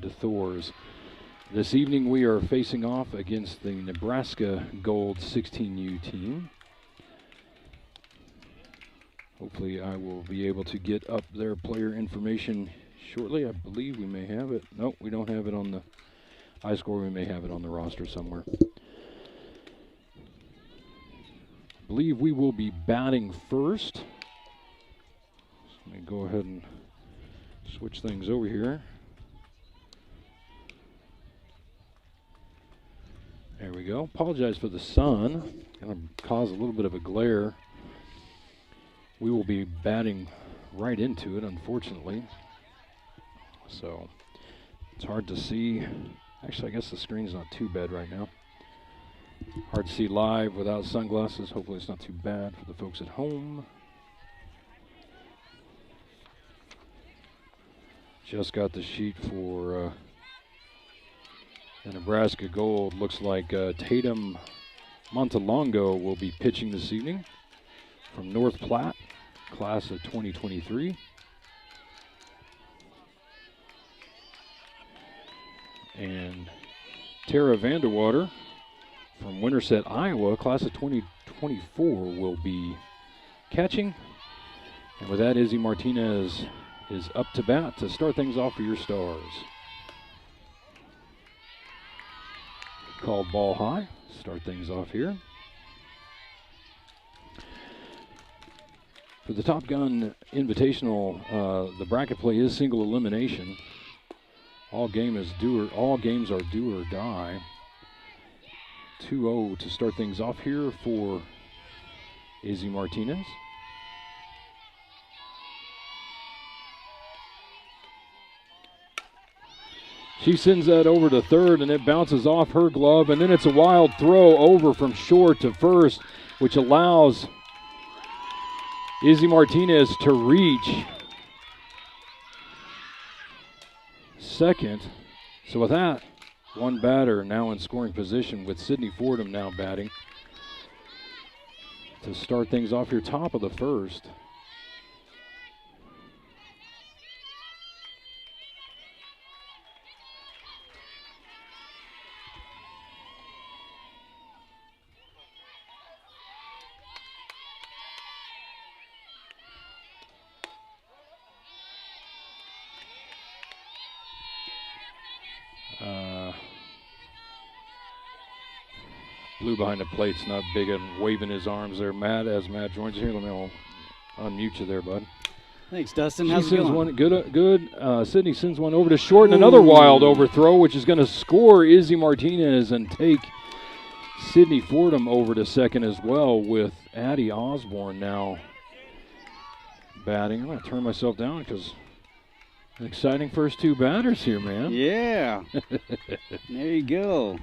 deThouars. This evening we are facing off against the Nebraska Gold 16U team. Hopefully I will be able to get up their player information shortly. I believe we may have it. Nope, we don't have it on the iScore. We may have it on the roster somewhere. I believe we will be batting first. Let me go ahead and switch things over here. There we go. Apologize for the sun. Going to cause a little bit of a glare. We will be batting right into it, unfortunately. So it's hard to see. Actually, I guess the screen's not too bad right now. Hard to see live without sunglasses. Hopefully it's not too bad for the folks at home. Just got the sheet for the Nebraska Gold. Looks like Tatum Montelongo will be pitching this evening from North Platte, class of 2023. And Tara Vanderwater from Winterset, Iowa, class of 2024, will be catching. And with that, Izzy Martinez is up to bat to start things off for your Stars. Called ball high. Start things off here. For the Top Gun Invitational, the bracket play is single elimination. All games are do or die. 2-0 to start things off here for Izzy Martinez. She sends that over to third, and it bounces off her glove, and then it's a wild throw over from short to first, which allows Izzy Martinez to reach second. So with that, one batter now in scoring position with Sydney Fordham now batting to start things off here, top of the first. Blue behind the plate's not big and waving his arms there. Matt, as Matt joins us here, let me unmute you there, bud. Thanks, Dustin. How's it going? One good. Sydney sends one over to short, and another wild overthrow, which is going to score Izzy Martinez and take Sydney Fordham over to second as well, with Addie Osborne now batting. I'm going to turn myself down because an exciting first two batters here, man. Yeah. There you go.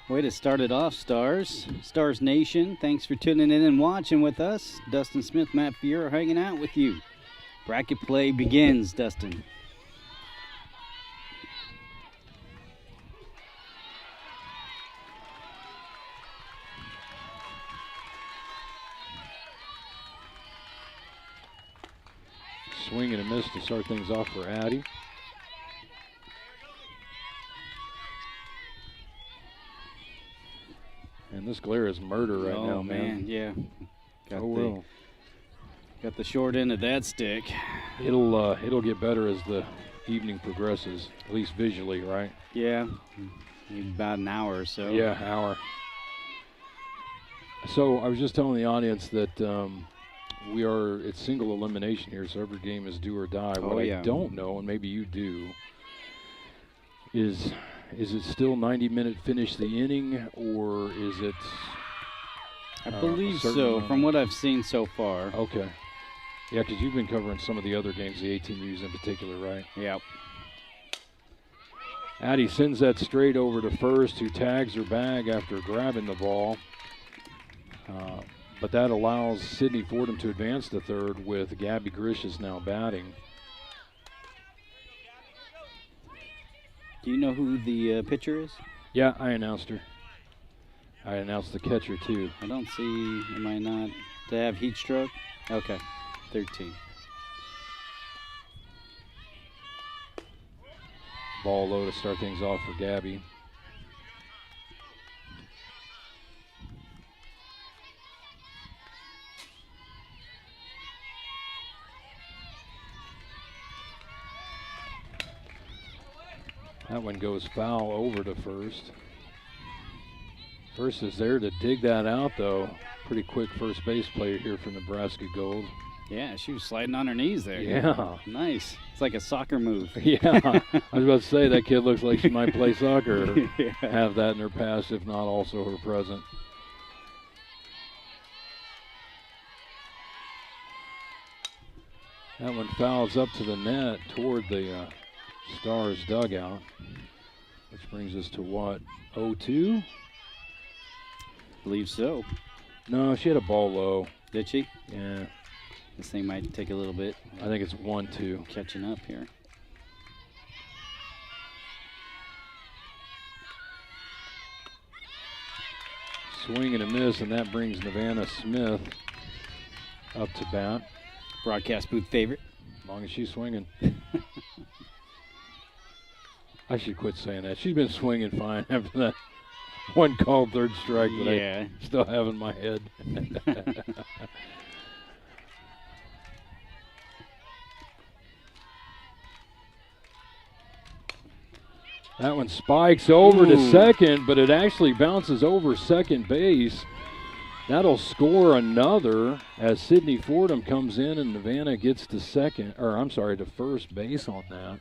Way to start it off, Stars. Stars Nation, thanks for tuning in and watching with us. Dustin Smith, Matt Fier hanging out with you. Bracket play begins, Dustin. Swing and a miss to start things off for Addie. And this glare is murder right now, man. Yeah. Got Got the short end of that stick. It'll get better as the evening progresses, at least visually, right? Yeah. Maybe about an hour or so. Yeah, hour. So I was just telling the audience that it's single elimination here, so every game is do or die. What I don't know, and maybe you do, is it still 90-minute finish the inning, or is it? I believe so, from what I've seen so far. Okay. Yeah, because you've been covering some of the other games, the 18Us in particular, right? Yep. Addie sends that straight over to first, who tags her bag after grabbing the ball. But that allows Sydney Fordham to advance to third, with Gabby Grishas now batting. Do you know who the pitcher is? Yeah, I announced her. I announced the catcher, too. I don't see, am I not, to have heat stroke? Okay, 13. ball low to start things off for Gabby. That one goes foul over to first. First is there to dig that out, though. Pretty quick first base player here for Nebraska Gold. Yeah, she was sliding on her knees there. Yeah. Nice. It's like a soccer move. Yeah. I was about to say, that kid looks like she might play soccer or Yeah. have that in her past, if not also her present. That one fouls up to the net toward the Stars dugout, which brings us to what, 0-2? Believe so. No, she had a ball low. Did she? Yeah. This thing might take a little bit. I think it's 1-2. Catching up here. Swing and a miss, and that brings Nevada Smith up to bat. Broadcast booth favorite. As long as she's swinging. I should quit saying that. She's been swinging fine after that one called third strike that I still have in my head. That one spikes over to second, but it actually bounces over second base. That'll score another as Sydney Fordham comes in and Nevada gets to to first base on that.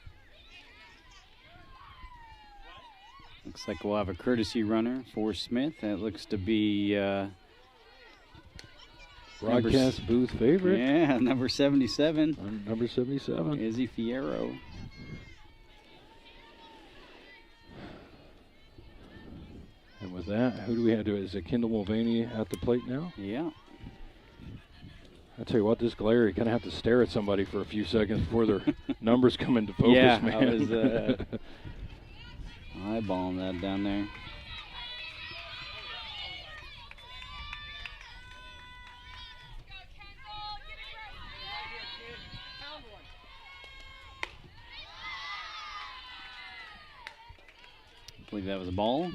Looks like we'll have a courtesy runner for Smith. That looks to be broadcast booth favorite. Yeah, number 77. Number 77. Izzy Fierro. And with that, who do we have to? Is it Kendall Mulvaney at the plate now? Yeah. I tell you what, this glare, you kind of have to stare at somebody for a few seconds before their numbers come into focus, yeah, man. I was eyeballing that down there. I believe that was a ball.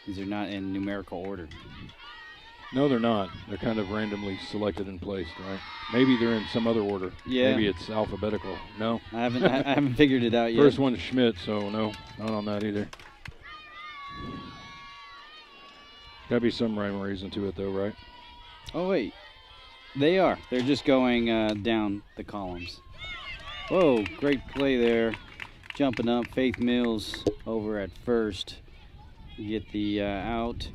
These are not in numerical order. No, they're not. They're kind of randomly selected and placed, right? Maybe they're in some other order. Yeah. Maybe it's alphabetical. No. I haven't figured it out yet. First one is Schmidt, so no, not on that either. Gotta be some rhyme or reason to it, though, right? Oh, wait. They are. They're just going down the columns. Whoa, great play there. Jumping up, Faith Mills over at first. Get the out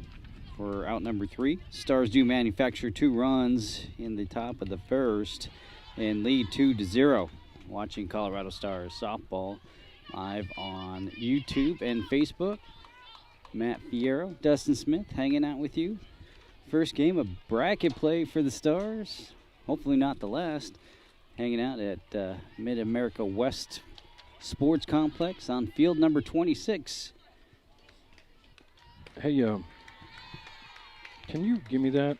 for out number 3. Stars do manufacture 2 runs in the top of the first and lead 2-0. Watching Colorado Stars softball live on YouTube and Facebook. Matt Fierro, Dustin Smith hanging out with you. First game of bracket play for the Stars. Hopefully not the last. Hanging out at Mid-America West Sports Complex on field number 26. Hey, can you give me that?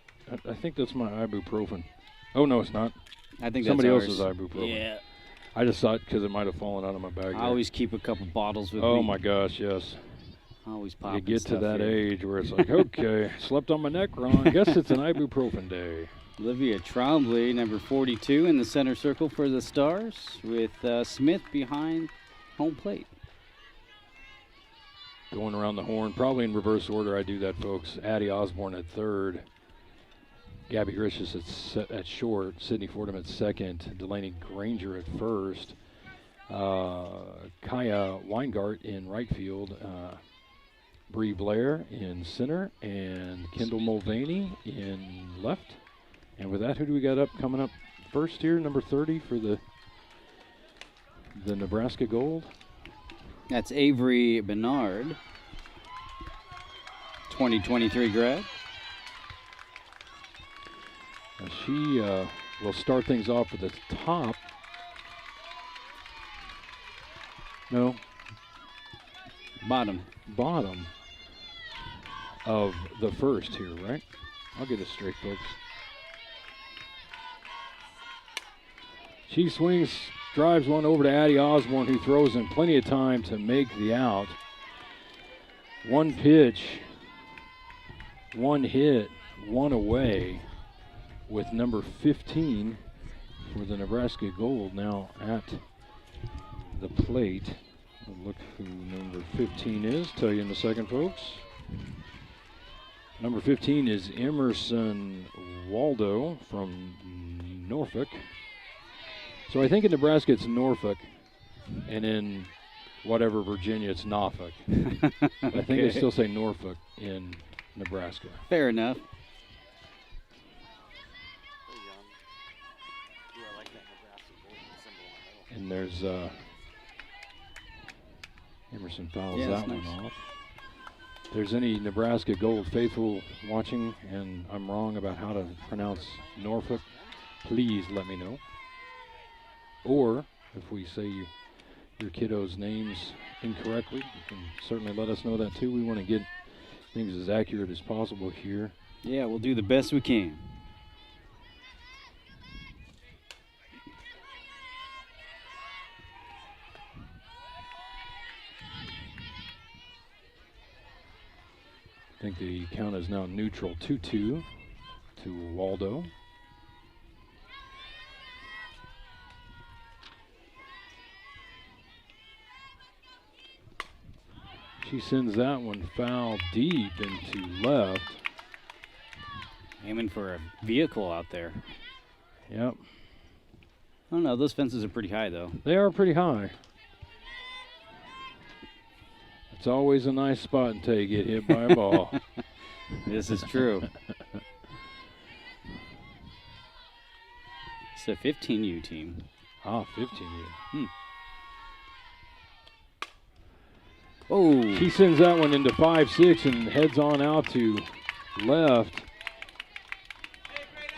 I think that's my ibuprofen. Oh, no, it's not. I think somebody that's else's ibuprofen. Yeah. I just thought because it might have fallen out of my bag. I always keep a couple bottles with me. Oh, my gosh, yes. Always popping You get to that here. age where it's like, okay, slept on my neck wrong. Guess it's an ibuprofen day. Olivia Trombley, number 42, in the center circle for the Stars, with Smith behind home plate. Going around the horn, probably in reverse order. I do that, folks. Addie Osborne at third. Gabby Grishis at short. Sydney Fordham at second. Delaney Granger at first. Kaya Weingart in right field. Bree Blair in center. And Kendall Mulvaney in left. And with that, who do we got coming up first here? Number 30 for the Nebraska Gold. That's Avery Barnard, 2023 grad. She will start things off at the top. No. Bottom of the first here, right? I'll get it straight, folks. She swings, drives one over to Addie Osborne, who throws in plenty of time to make the out. One pitch, one hit, one away, with number 15 for the Nebraska Gold now at the plate. I'll look who number 15 is. Tell you in a second, folks. Number 15 is Emerson Waldo from Norfolk. So I think in Nebraska it's Norfolk, and in whatever Virginia it's Norfolk. Okay. I think they still say Norfolk in Nebraska. Fair enough. And there's Emerson fouls Yeah, that nice. one off. If there's any Nebraska Gold faithful watching and I'm wrong about how to pronounce Norfolk, please let me know. Or if we say your kiddos' names incorrectly, you can certainly let us know that too. We want to get things as accurate as possible here. Yeah, we'll do the best we can. I think the count is now neutral 2-2 to Waldo. She sends that one foul deep into left. Aiming for a vehicle out there. Yep, I don't know, those fences are pretty high though. they are pretty high. It's always a nice spot until you get hit by a ball. This is true. It's a 15U team. Ah, 15. Oh, She sends that one into 5-6 and heads on out to left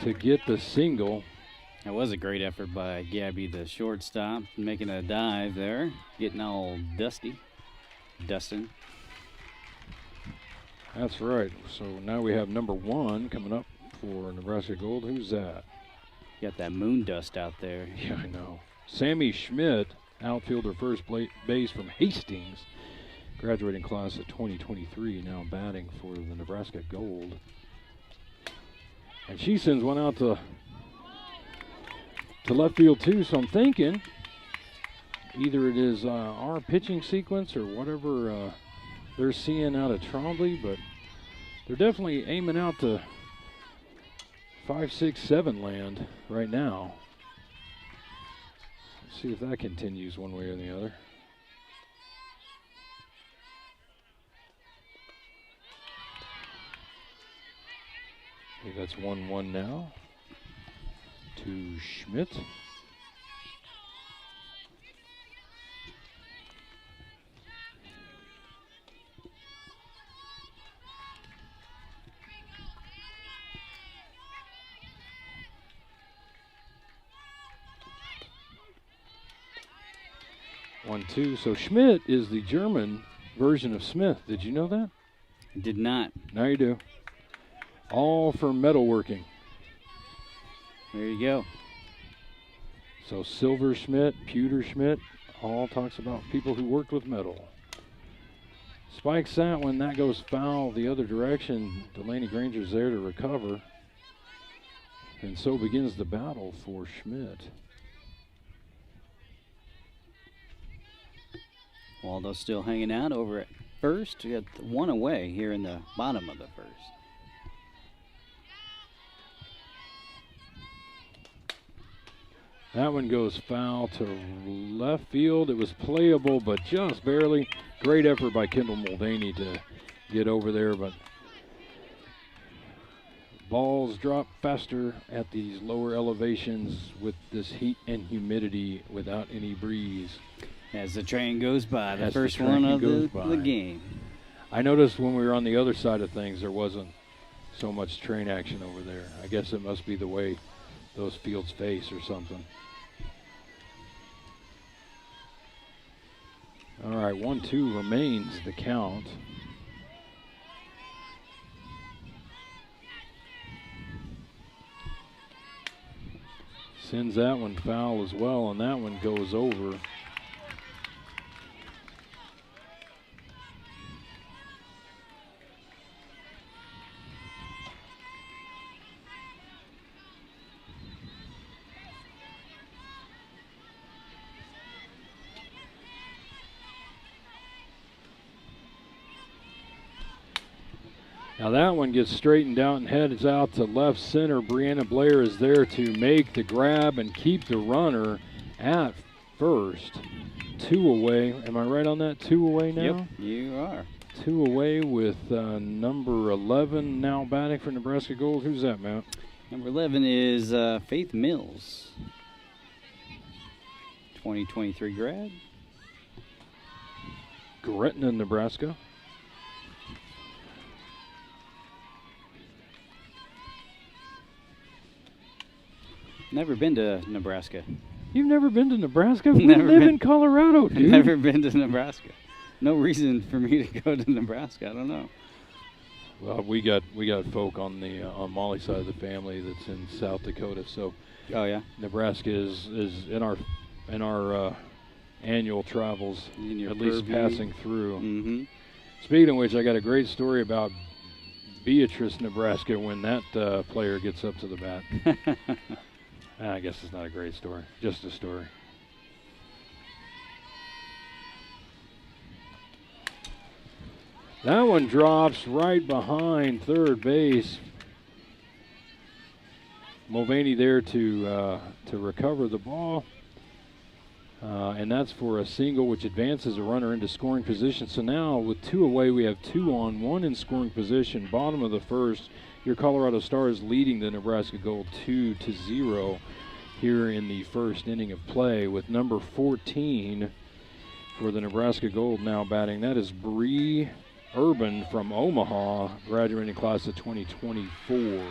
to get the single. that was a great effort by Gabby, the shortstop, making a dive there, getting all dusty. Dustin. That's right. So now we have number 1 coming up for Nebraska Gold. Who's that? Got that moon dust out there. Yeah, I know. Sammy Schmidt, outfielder first base from Hastings, graduating class of 2023, now batting for the Nebraska Gold. And she sends one out to left field too, so I'm thinking either it is our pitching sequence or whatever they're seeing out of Trombley, but they're definitely aiming out to 5, 6, 7 land right now. Let's see if that continues one way or the other. I think that's 1-1 now to Schmidt. One, two. So Schmidt is the German version of Smith. Did you know that? Did not. Now you do. All for metalworking. There you go. So Silver Schmidt, Pewter Schmidt, all talks about people who worked with metal. Spikes that one. That goes foul the other direction. Delaney Granger's there to recover. And so begins the battle for Schmidt. Waldo still hanging out over at first. We got one away here in the bottom of the first. That one goes foul to left field. It was playable, but just barely. Great effort by Kendall Mulvaney to get over there, but balls drop faster at these lower elevations with this heat and humidity without any breeze. As the train goes by, the As the first train one of goes the by. game. I noticed when we were on the other side of things, there wasn't so much train action over there. I guess it must be the way those fields face or something. All right, 1-2 remains the count. Sends that one foul as well, and that one goes over. Now that one gets straightened out and heads out to left center. Brianna Blair is there to make the grab and keep the runner at first. 2 away. Am I right on that? 2 away now? Yep, you are. 2 away with number 11 now batting for Nebraska Gold. Who's that, Matt? Number 11 is Faith Mills. 2023 grad. Gretna, Nebraska. Never been to Nebraska. You've never been to Nebraska? We Never live been. in Colorado, dude. Never been to Nebraska. No reason for me to go to Nebraska. I don't know. Well, we got folk on the on Molly's side of the family that's in South Dakota. So, Oh yeah. Nebraska is in our annual travels, In your at least purview. passing through. Mm-hmm. Speaking of which, I got a great story about Beatrice, Nebraska, when that player gets up to the bat. I guess it's not a great story, just a story. That one drops right behind third base. Mulvaney there to recover the ball. And that's for a single, which advances a runner into scoring position. So now with 2 away, we have 2 on, 1 in scoring position. Bottom of the first, your Colorado Stars leading the Nebraska Gold 2-0 here in the first inning of play, with number 14 for the Nebraska Gold now batting. That is Bree Urban from Omaha, graduating class of 2024.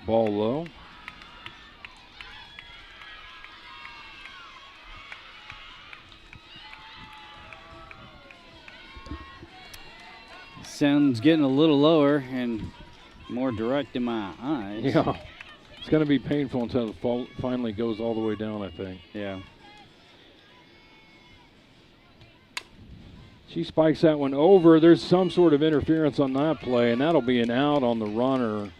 Ball low. Sound's getting a little lower and more direct in my eyes. Yeah, it's going to be painful until it finally goes all the way down, I think. Yeah. She spikes that one over. There's some sort of interference on that play, and that'll be an out on the runner,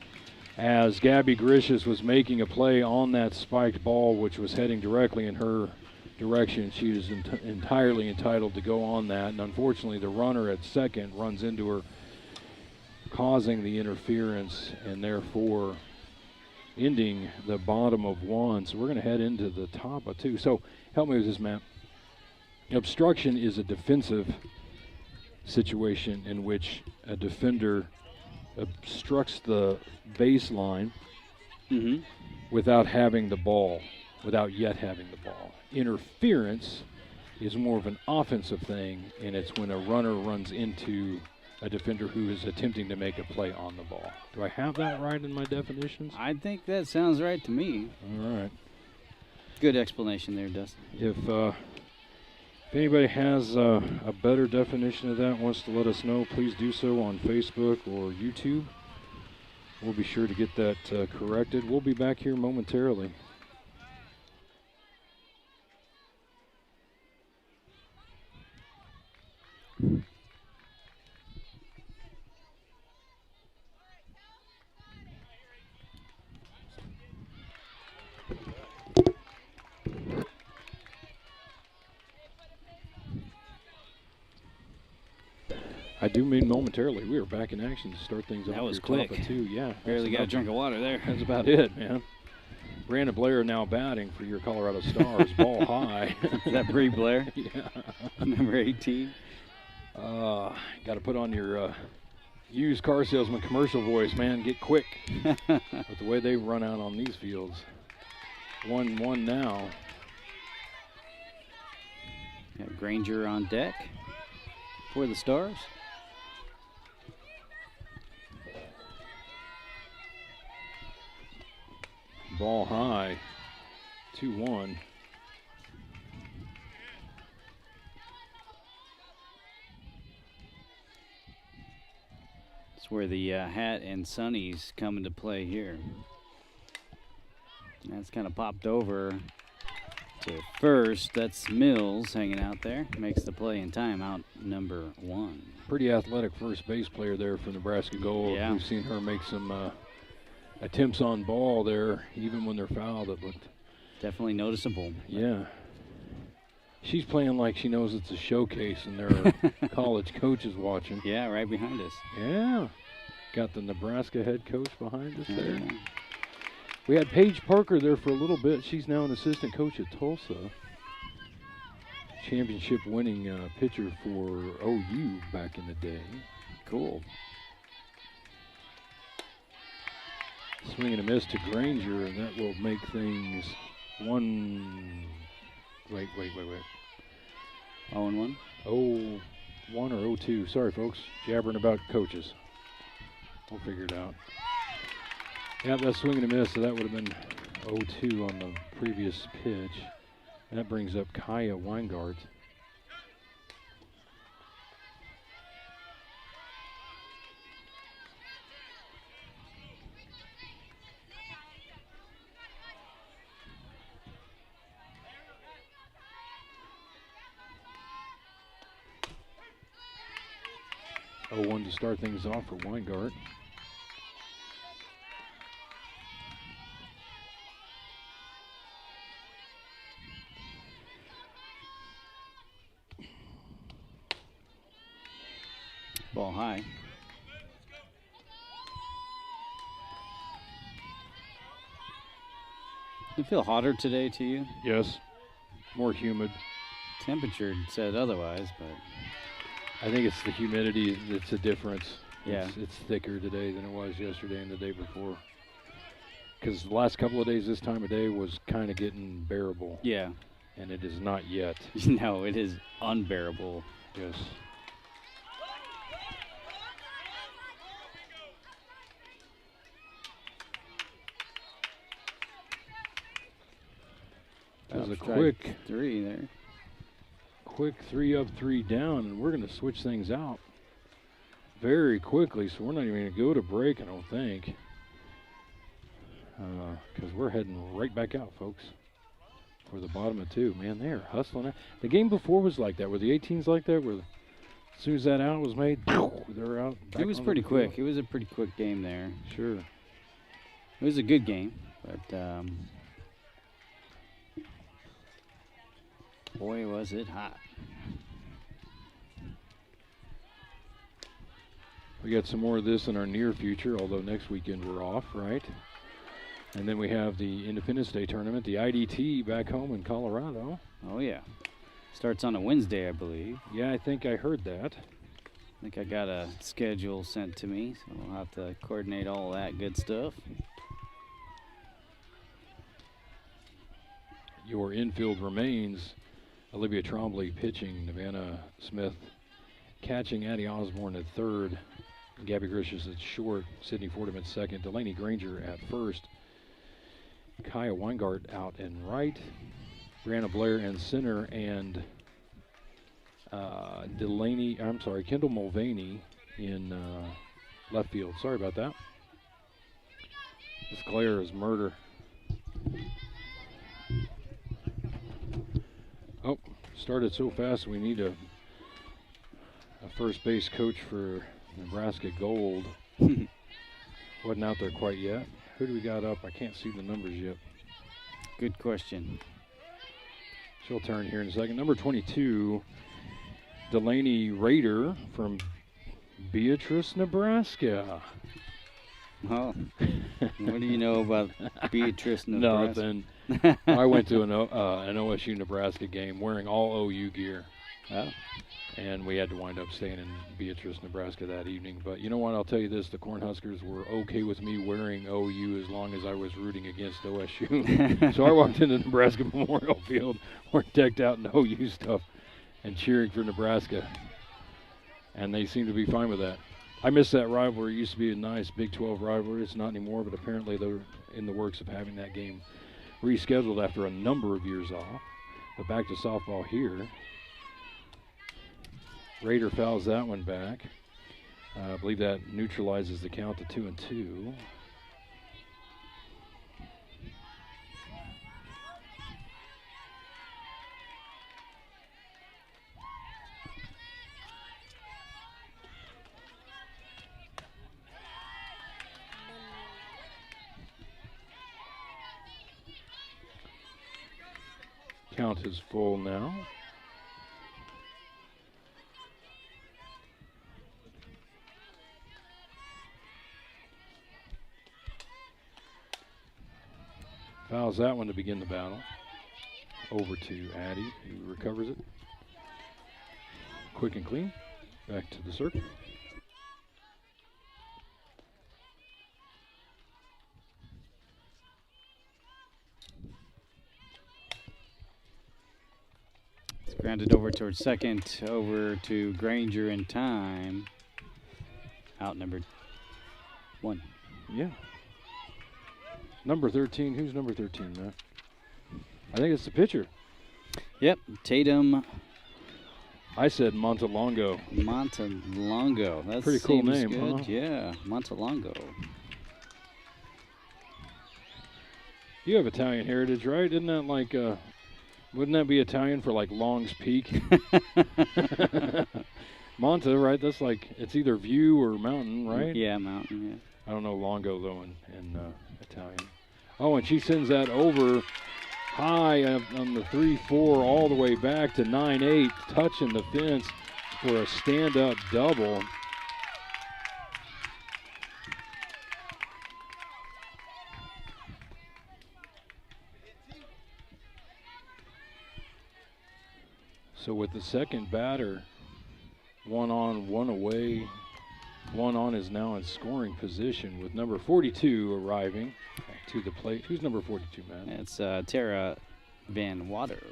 as Gabby Grishas was making a play on that spiked ball, which was heading directly in her direction. She is entirely entitled to go on that, and unfortunately the runner at second runs into her, causing the interference, and therefore ending the bottom of 1. So we're going to head into the top of 2. So help me with this, Matt. Obstruction is a defensive situation in which a defender obstructs the baseline without having the ball, without yet having the ball. Interference is more of an offensive thing, and it's when a runner runs into a defender who is attempting to make a play on the ball. Do I have that right in my definitions? I think that sounds right to me. All right. Good explanation there, Dustin. If anybody has a better definition of that, wants to let us know, please do so on Facebook or YouTube. We'll be sure to get that corrected. We'll be back here momentarily. I do mean momentarily. We are back in action to start things off. That was Top quick. of 2. Yeah. Barely got a drink of water there. That's about it, man. Brandon Blair now batting for your Colorado Stars. Ball high. Is that Bree Blair? Yeah. Number 18. Got to put on your used car salesman commercial voice, man. Get quick. With the way they run out on these fields. 1-1 now. Got Granger on deck for the Stars. Ball high. 2-1. That's where the hat and sunnies come into play here. That's kind of popped over to first. That's Mills hanging out there. Makes the play in timeout number 1. Pretty athletic first base player there for Nebraska Gold. Yeah. We've seen her make some attempts on ball there, even when they're fouled. It looked definitely noticeable. Yeah. She's playing like she knows it's a showcase and there are college coaches watching. Yeah, right behind us. Yeah. Got the Nebraska head coach behind us there. Yeah. We had Paige Parker there for a little bit. She's now an assistant coach at Tulsa. Championship winning pitcher for OU back in the day. Cool. Swing and a miss to Granger, and that will make things 1. Wait. 0-1? 0-1 or 0-2. Sorry, folks. Jabbering about coaches. We'll figure it out. Yeah, that's swing and a miss, so that would have been 0-2 on the previous pitch. And that brings up Kaya Weingart. To start things off for Weingart. Ball high. Does it feel hotter today to you? Yes. More humid. Temperature said otherwise, but I think it's the humidity that's a difference. Yeah. It's thicker today than it was yesterday and the day before. Because the last couple of days this time of day was kind of getting bearable. Yeah. And it is not yet. No, it is unbearable. Yes. That was a quick 3 there. Quick 3 up, 3 down, and we're going to switch things out very quickly, so we're not even going to go to break, I don't think, because we're heading right back out, folks, for the bottom of 2. Man, they are hustling out. The game before was like that. Were the 18s like that, where as soon as that out was made, they're out. It was pretty quick. It was a pretty quick game there. Sure. It was a good game, but boy, was it hot. We got some more of this in our near future, although next weekend we're off, right? And then we have the Independence Day tournament, the IDT back home in Colorado. Oh, yeah. Starts on a Wednesday, I believe. Yeah, I think I heard that. I think I got a schedule sent to me, so we'll have to coordinate all that good stuff. Your infield remains Olivia Trombley pitching, Nevada Smith catching, Addie Osborne at third, Gabby Grishas at short, Sydney Fordham at second, Delaney Granger at first, Kaya Weingart out and right, Brianna Blair in center, and Kendall Mulvaney in left field. Sorry about that. This glare is murder. Oh, started so fast we need a first base coach for Nebraska Gold. Wasn't out there quite yet. Who do we got up? I can't see the numbers yet. Good question. She'll turn here in a second. Number 22, Delaney Rader from Beatrice, Nebraska. Oh, what do you know about Beatrice, Nebraska? Nothing. I went to an OSU Nebraska game wearing all OU gear. Oh. And we had to wind up staying in Beatrice, Nebraska that evening. But you know what? I'll tell you this. The Cornhuskers were okay with me wearing OU as long as I was rooting against OSU. So I walked into Nebraska Memorial Field, we're decked out in OU stuff and cheering for Nebraska. And they seem to be fine with that. I miss that rivalry. It used to be a nice Big 12 rivalry. It's not anymore, but apparently they're in the works of having that game rescheduled after a number of years off. But back to softball here. Raider fouls that one back. I believe that neutralizes the count to 2-2. Count is full now. Fouls that one to begin the battle. Over to Addy, who recovers it. Quick and clean. Back to the circle. It's grounded over towards second, over to Granger in time. Out number 1. Yeah. Number 13. Who's number 13, Matt? I think it's the pitcher. Yep, Tatum. I said Montelongo. Montelongo. That's pretty cool name, good. huh? Yeah, Montelongo. You have Italian heritage, right? Isn't that like, wouldn't that be Italian for like Long's Peak? Monte, right? That's like, it's either view or mountain, right? Yeah, mountain, yeah. I don't know Longo, though, in Italian. Oh, and she sends that over high on the 3-4 all the way back to 9-8, touching the fence for a stand-up double. So with the second batter, 1 on, 1 away, 1 on is now in scoring position with number 42 arriving to the plate. Who's number 42, man? It's Tara Van Water.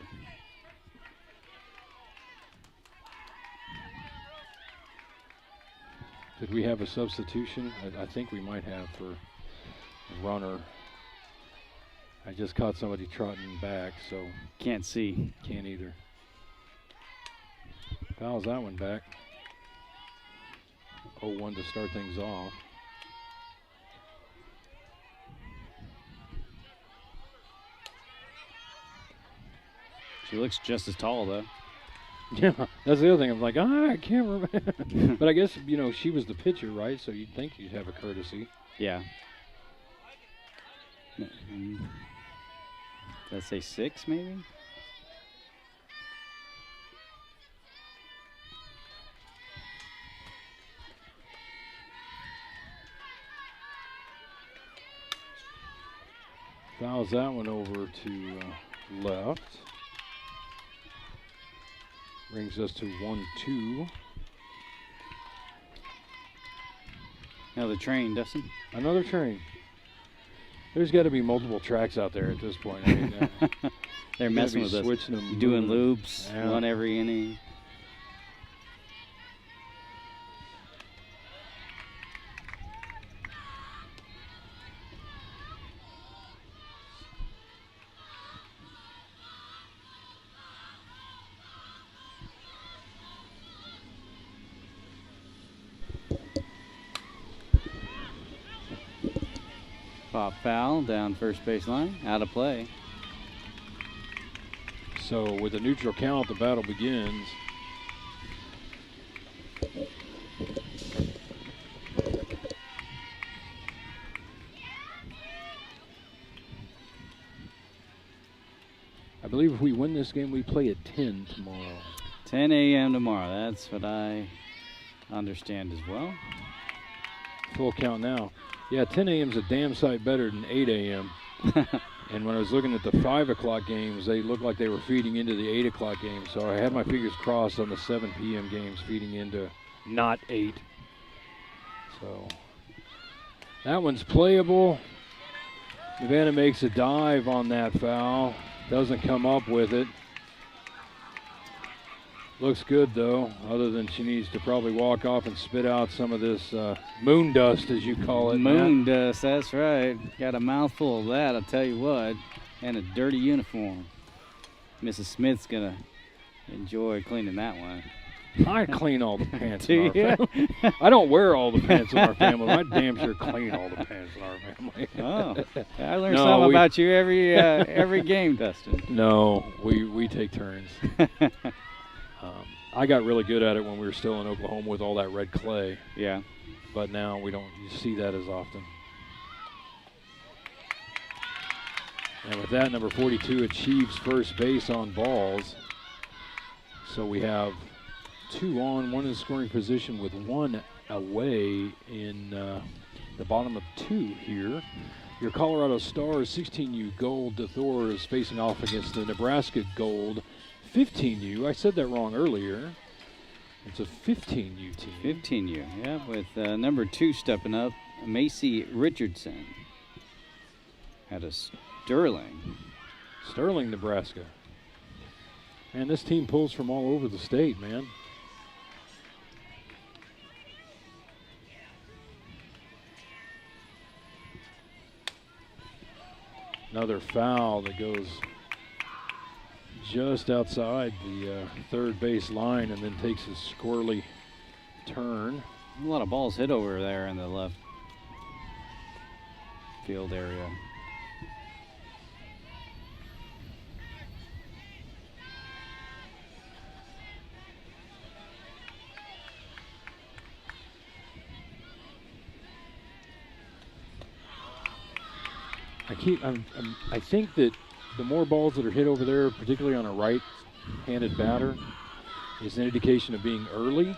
Did we have a substitution? I think we might have for a runner. I just caught somebody trotting back, so can't see. Can't either. Fouls that one back. 0-1 to start things off. She looks just as tall, though. Yeah, that's the other thing. I'm like, I can't remember. But I guess, you know, she was the pitcher, right? So you'd think you'd have a courtesy. Yeah. Let's say 6, maybe? Fouls that one over to left. Brings us to 1-2. Another train, Dustin. Another train. There's got to be multiple tracks out there at this point. I mean, they're messing with us, switching them, doing loops, yeah. One every inning. Pop foul down first base line, out of play. So with a neutral count, the battle begins. I believe if we win this game, we play at 10 tomorrow. 10 a.m. tomorrow. That's what I understand as well. Full count now. Yeah, 10 a.m. is a damn sight better than 8 a.m. And when I was looking at the 5 o'clock games, they looked like they were feeding into the 8 o'clock games. So I had my fingers crossed on the 7 p.m. games feeding into not 8. So that one's playable. Nevada makes a dive on that foul. Doesn't come up with it. Looks good, though, other than she needs to probably walk off and spit out some of this moon dust, as you call it. Moon dust, that's right. Got a mouthful of that, I'll tell you what. And a dirty uniform. Mrs. Smith's going to enjoy cleaning that one. I clean all the pants Do in our you? family. I don't wear all the pants in our family. I damn sure clean all the pants in our family. Oh, I learn No, something about you every game, Dustin. No, we take turns. I got really good at it when we were still in Oklahoma with all that red clay. Yeah. But now we don't see that as often. And with that, number 42 achieves first base on balls. So we have 2 on, 1 in scoring position with 1 away in the bottom of 2 here. Your Colorado Stars 16U Gold deThouars facing off against the Nebraska Gold 15U. I said that wrong earlier. It's a 15U team. 15U, yeah, with number 2 stepping up, Macy Richardson. Out of Sterling, Nebraska. And this team pulls from all over the state, man. Another foul that goes just outside the third base line and then takes a squirrely turn. A lot of balls hit over there in the left field area. I think that the more balls that are hit over there, particularly on a right-handed batter, is an indication of being early.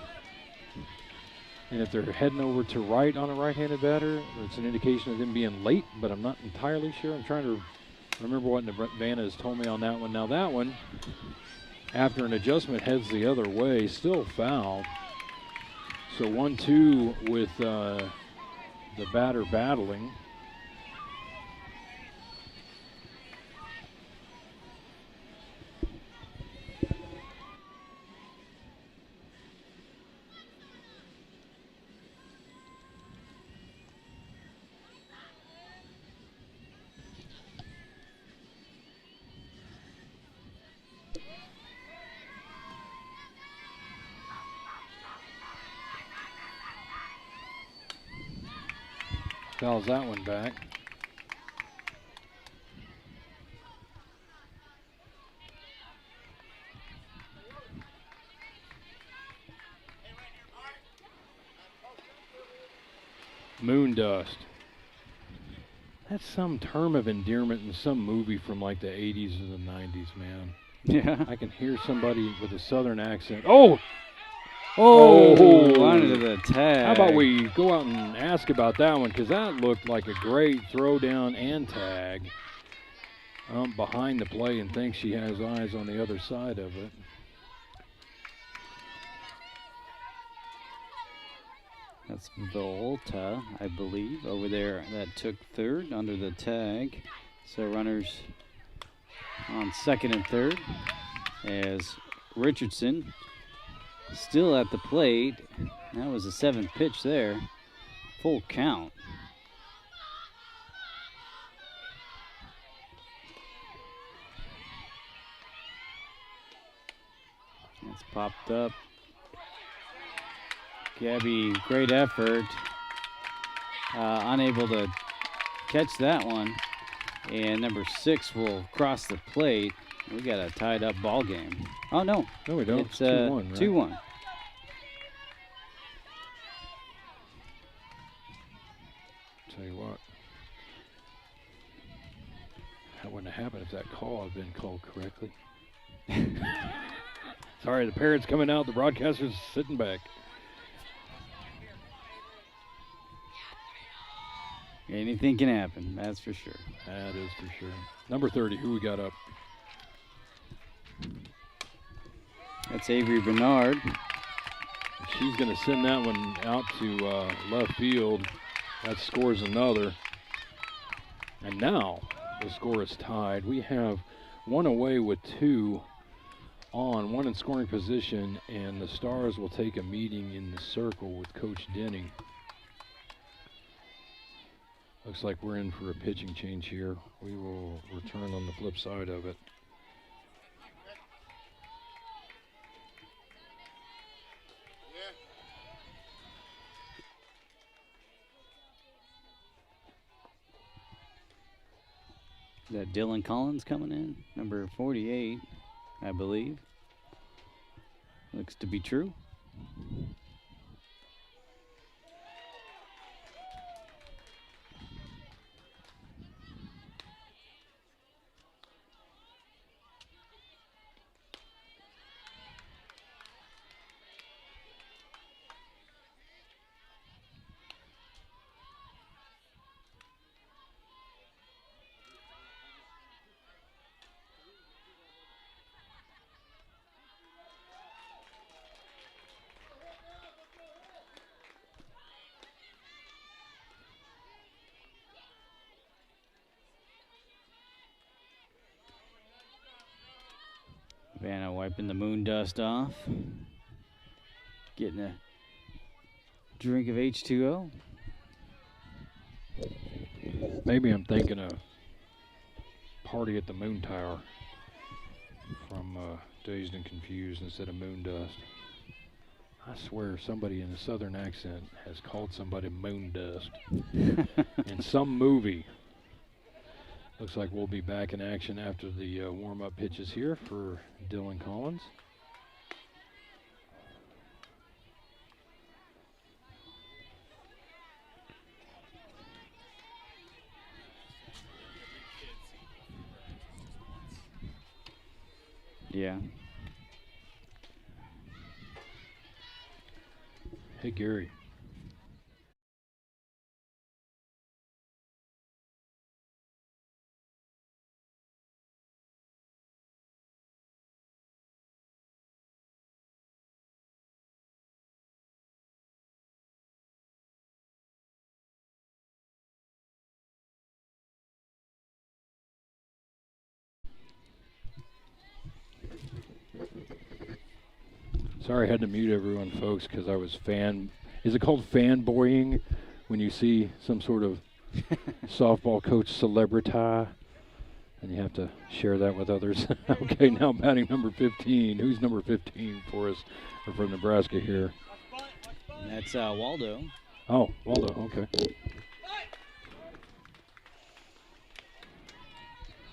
And if they're heading over to right on a right-handed batter, it's an indication of them being late, but I'm not entirely sure. I'm trying to remember what Vanna has told me on that one. Now that one, after an adjustment, heads the other way, still foul. So 1-2 with the batter battling. Fouls that one back. Moon dust. That's some term of endearment in some movie from like the 80s or the 90s, man. Yeah. I can hear somebody with a southern accent. Oh! Oh, under the tag. How about we go out and ask about that one, because that looked like a great throw down and tag. Behind the play and thinks she has eyes on the other side of it. That's Volta, I believe, over there that took third under the tag. So runners on second and third as Richardson still at the plate. That was a 7th pitch there. Full count. It's popped up. Gabby, great effort. Unable to catch that one. And number 6 will cross the plate. We got a tied up ball game. Oh, no. No, we don't. It's 2-1, right? 2-1. Tell you what. That wouldn't have happened if that call had been called correctly. Sorry, the parents coming out, the broadcasters sitting back. Anything can happen, that's for sure. That is for sure. Number 30, who we got up? That's Avery Barnard. She's going to send that one out to left field. That scores another. And now the score is tied. We have 1 away with 2 on, 1 in scoring position, and the Stars will take a meeting in the circle with Coach Denning. Looks like we're in for a pitching change here. We will return on the flip side of it. Is that Dylan Collins coming in? Number 48, I believe. Looks to be true. Vanna wiping the moon dust off. Getting a drink of H2O. Maybe I'm thinking of Party at the Moon Tower from Dazed and Confused instead of moon dust. I swear somebody in a southern accent has called somebody moon dust in some movie. Looks like we'll be back in action after the warm-up pitches here for Dylan Collins. Yeah. Hey, Gary. Sorry I had to mute everyone, folks, because I was is it called fanboying when you see some sort of softball coach celebrity and you have to share that with others? Okay, now batting number 15. Who's number 15 for us, or from Nebraska here? That's Waldo. Oh, Waldo, okay.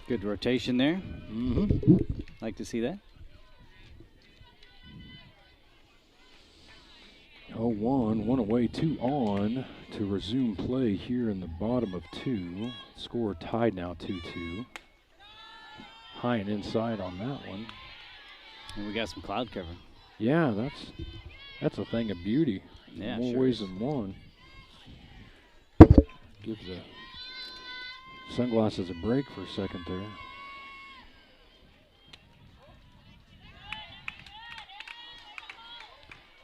Good rotation there. Mm-hmm. Like to see that. 0-1, one away, 2 on to resume play here in the bottom of 2. Score tied now 2-2. High and inside on that one. And we got some cloud cover. Yeah, that's a thing of beauty. Yeah, More sure ways is. than one. Gives the sunglasses a break for a second there.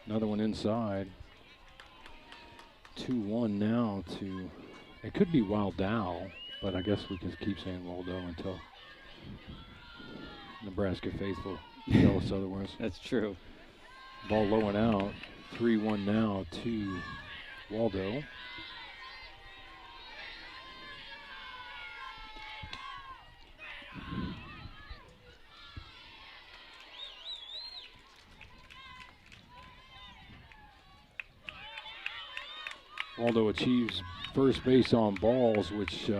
Another one inside. 2-1 now to, it could be Waldow, but I guess we can keep saying Waldo until Nebraska faithful tell us otherwise. That's true. Ball low and out. 3-1 now to Waldo. Waldo achieves first base on balls, which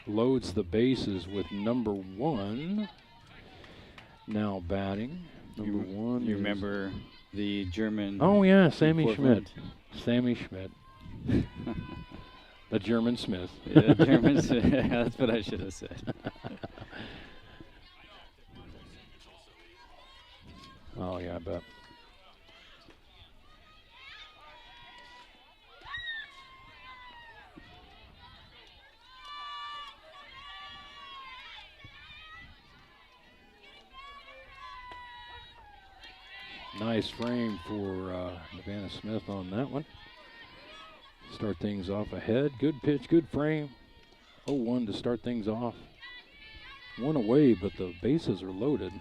loads the bases with number 1. Now batting. Number 1. You remember the German? Oh yeah, Sammy Schmidt. equivalent? Sammy Schmidt. The German Smith. Yeah, the German. That's what I should have said. Oh yeah, I bet. Nice frame for Nevada Smith on that one. Start things off ahead. Good pitch, good frame. 0-1 to start things off. 1 away, but the bases are loaded.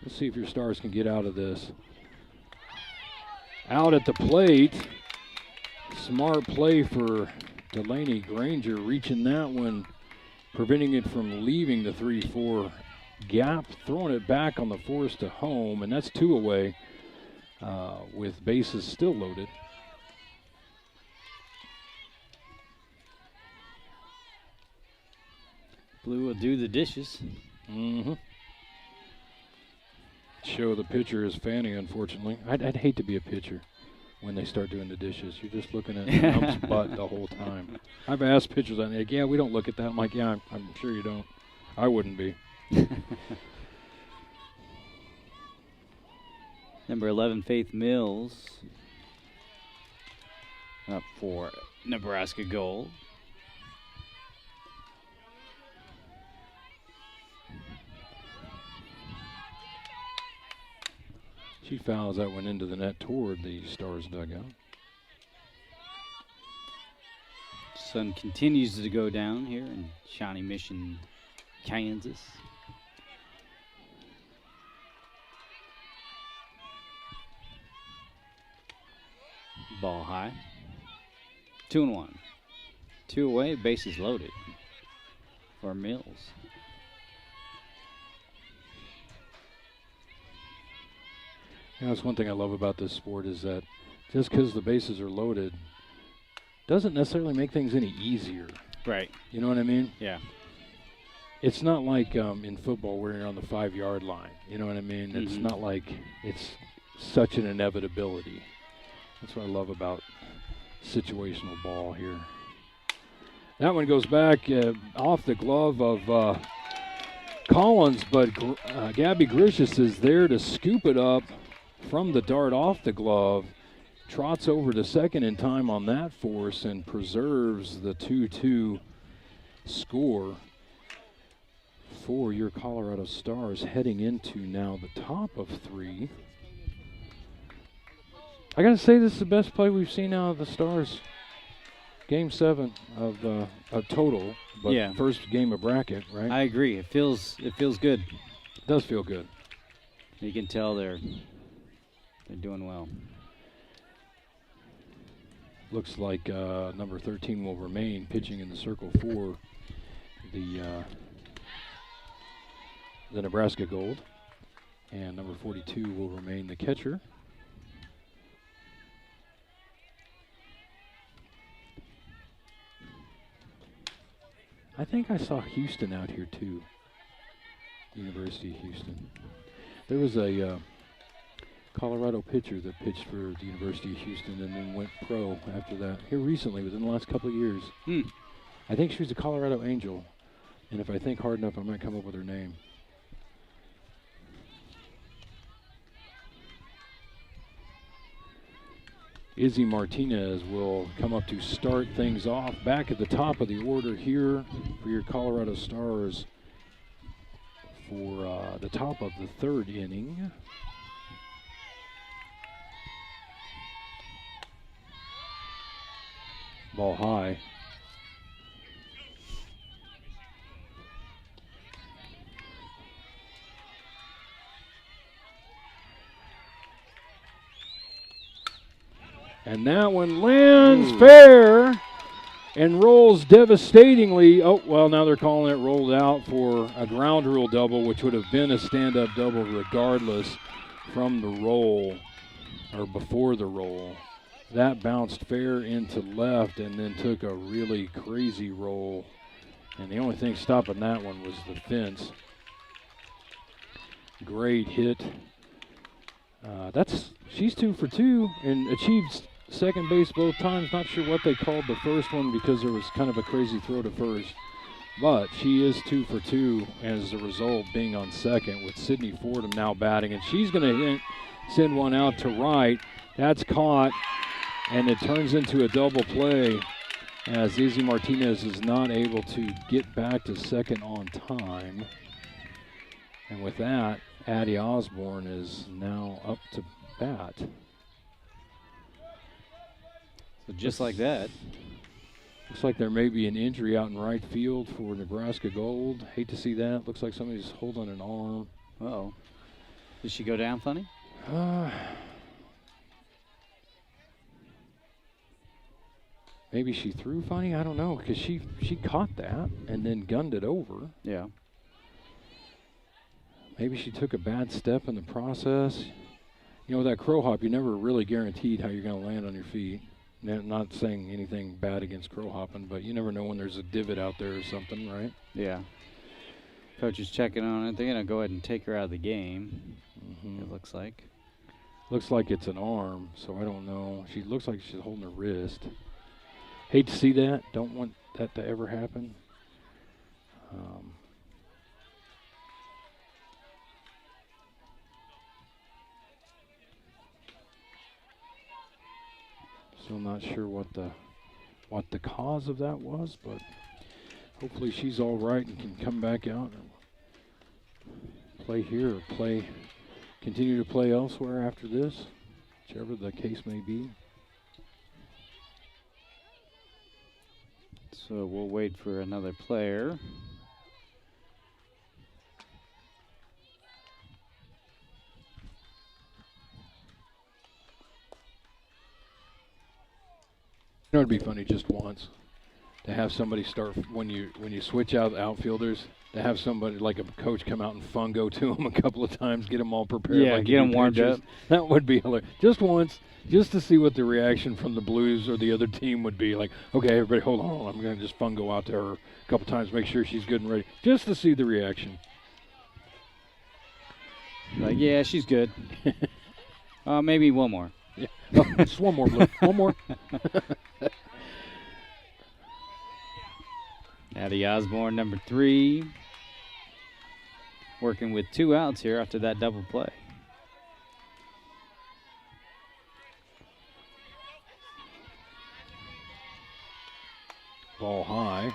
Let's see if your Stars can get out of this. Out at the plate. Smart play for Delaney Granger, reaching that one, preventing it from leaving the 3-4 gap, throwing it back on the force to home, and that's 2 away with bases still loaded. Blue will do the dishes. Mm-hmm. Show the pitcher is fanning, unfortunately. I'd hate to be a pitcher when they start doing the dishes. You're just looking at the ump's butt the whole time. I've asked pitchers, I'm like, yeah, we don't look at that. I'm like, yeah, I'm sure you don't. I wouldn't be. Number 11, Faith Mills. Up for Nebraska Gold. She fouls that one into the net toward the Stars dugout. Sun continues to go down here in Shawnee Mission, Kansas. Ball high. 2-1. 2 away, bases loaded for Mills. You know, that's one thing I love about this sport is that just because the bases are loaded doesn't necessarily make things any easier. Right. You know what I mean? Yeah. It's not like in football where you're on the 5-yard line. You know what I mean? It's not like it's such an inevitability. That's what I love about situational ball here. That one goes back off the glove of Collins, but Gabby Gricius is there to scoop it up from the dart off the glove, trots over to second in time on that force and preserves the 2-2 score for your Colorado Stars heading into now the top of 3. I got to say this is the best play we've seen out of the Stars. Game 7 of total, but yeah. First game of bracket, right? I agree. It feels good. It does feel good. You can tell they're doing well. Looks like number 13 will remain pitching in the circle for the Nebraska Gold, and number 42 will remain the catcher. I think I saw Houston out here too. University of Houston. There was a Colorado pitcher that pitched for the University of Houston and then went pro after that. Here recently, within the last couple of years. I think she was a Colorado Angel. And if I think hard enough, I might come up with her name. Izzy Martinez will come up to start things off. Back at the top of the order here for your Colorado Stars for the top of the 3rd inning. Ball high. And that one lands fair and rolls devastatingly. Oh, well, now they're calling it rolled out for a ground rule double, which would have been a stand-up double regardless from the roll or before the roll. That bounced fair into left and then took a really crazy roll. And the only thing stopping that one was the fence. Great hit. She's 2 for 2 and achieved second base both times. Not sure what they called the first one because there was kind of a crazy throw to first. But she is 2 for 2 as a result being on second with Sydney Fordham now batting. And she's going to send one out to right. That's caught. And it turns into a double play as Izzy Martinez is not able to get back to second on time. And with that, Addie Osborne is now up to bat. So just like that. Looks like there may be an injury out in right field for Nebraska Gold. Hate to see that. Looks like somebody's holding an arm. Uh-oh. Did she go down funny? Maybe she threw funny. I don't know, because she caught that and then gunned it over. Yeah. Maybe she took a bad step in the process. You know, with that crow hop, you're never really guaranteed how you're going to land on your feet. Not saying anything bad against crow hopping, but you never know when there's a divot out there or something, right? Yeah. Coach is checking on it. They're going to go ahead and take her out of the game, it looks like. Looks like it's an arm, so I don't know. She looks like she's holding her wrist. Hate to see that. Don't want that to ever happen. Still not sure what the cause of that was, but hopefully she's all right and can come back out and play here or continue to play elsewhere after this, whichever the case may be. So we'll wait for another player. You know, it'd be funny just once to have somebody start when you switch out outfielders, to have somebody like a coach come out and fungo to them a couple of times, get them all prepared. Yeah, like get them warmed up. That would be hilarious. Just once, just to see what the reaction from the Blues or the other team would be. Like, okay, everybody, hold on. I'm going to just fungo out to her a couple times, make sure she's good and ready, just to see the reaction. Like, yeah, she's good. Maybe one more. Yeah. Oh, just one more, Blue. One more. Addie Osborne, number 3. Working with 2 outs here after that double play. Ball high.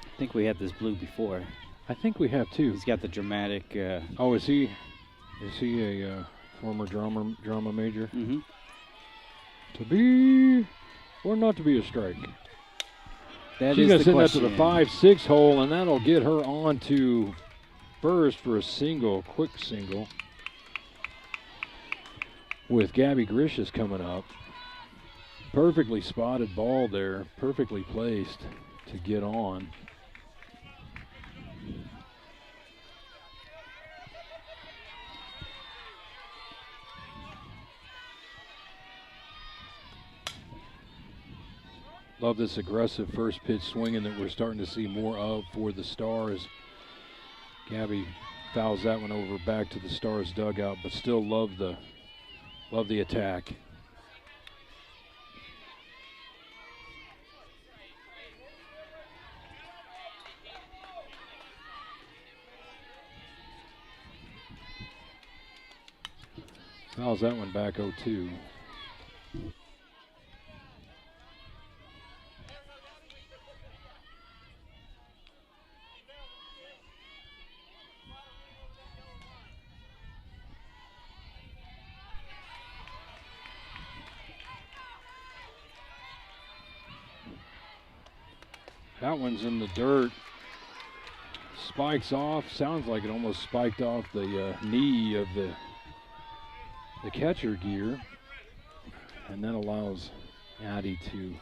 I think we had this Blue before. I think we have too. He's got the dramatic. Oh, is he a former drama major? Mm-hmm. To be or not to be a strike? She's going to send that to the 5-6 hole, and that'll get her on to first for a single, quick single. With Gabby Grishas coming up. Perfectly spotted ball there, perfectly placed to get on. Love this aggressive first pitch swinging that we're starting to see more of for the Stars. Gabby fouls that one over back to the Stars dugout, but still love the attack. Fouls that one back 0-2. That one's in the dirt. Spikes off. Sounds like it almost spiked off the knee of the catcher gear. And that allows Addie to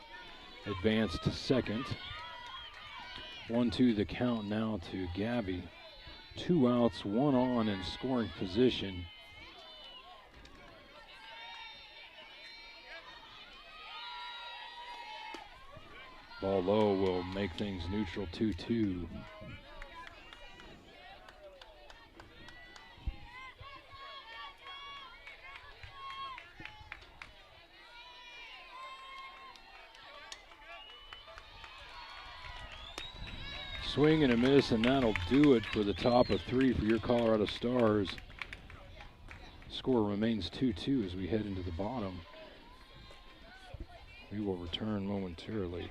advance to second. 1-2 the count now to Gabby. 2 outs, 1 on in scoring position. Ball low will make things neutral 2-2. Swing and a miss, and that'll do it for the top of 3 for your Colorado Stars. Score remains 2-2 as we head into the bottom. We will return momentarily.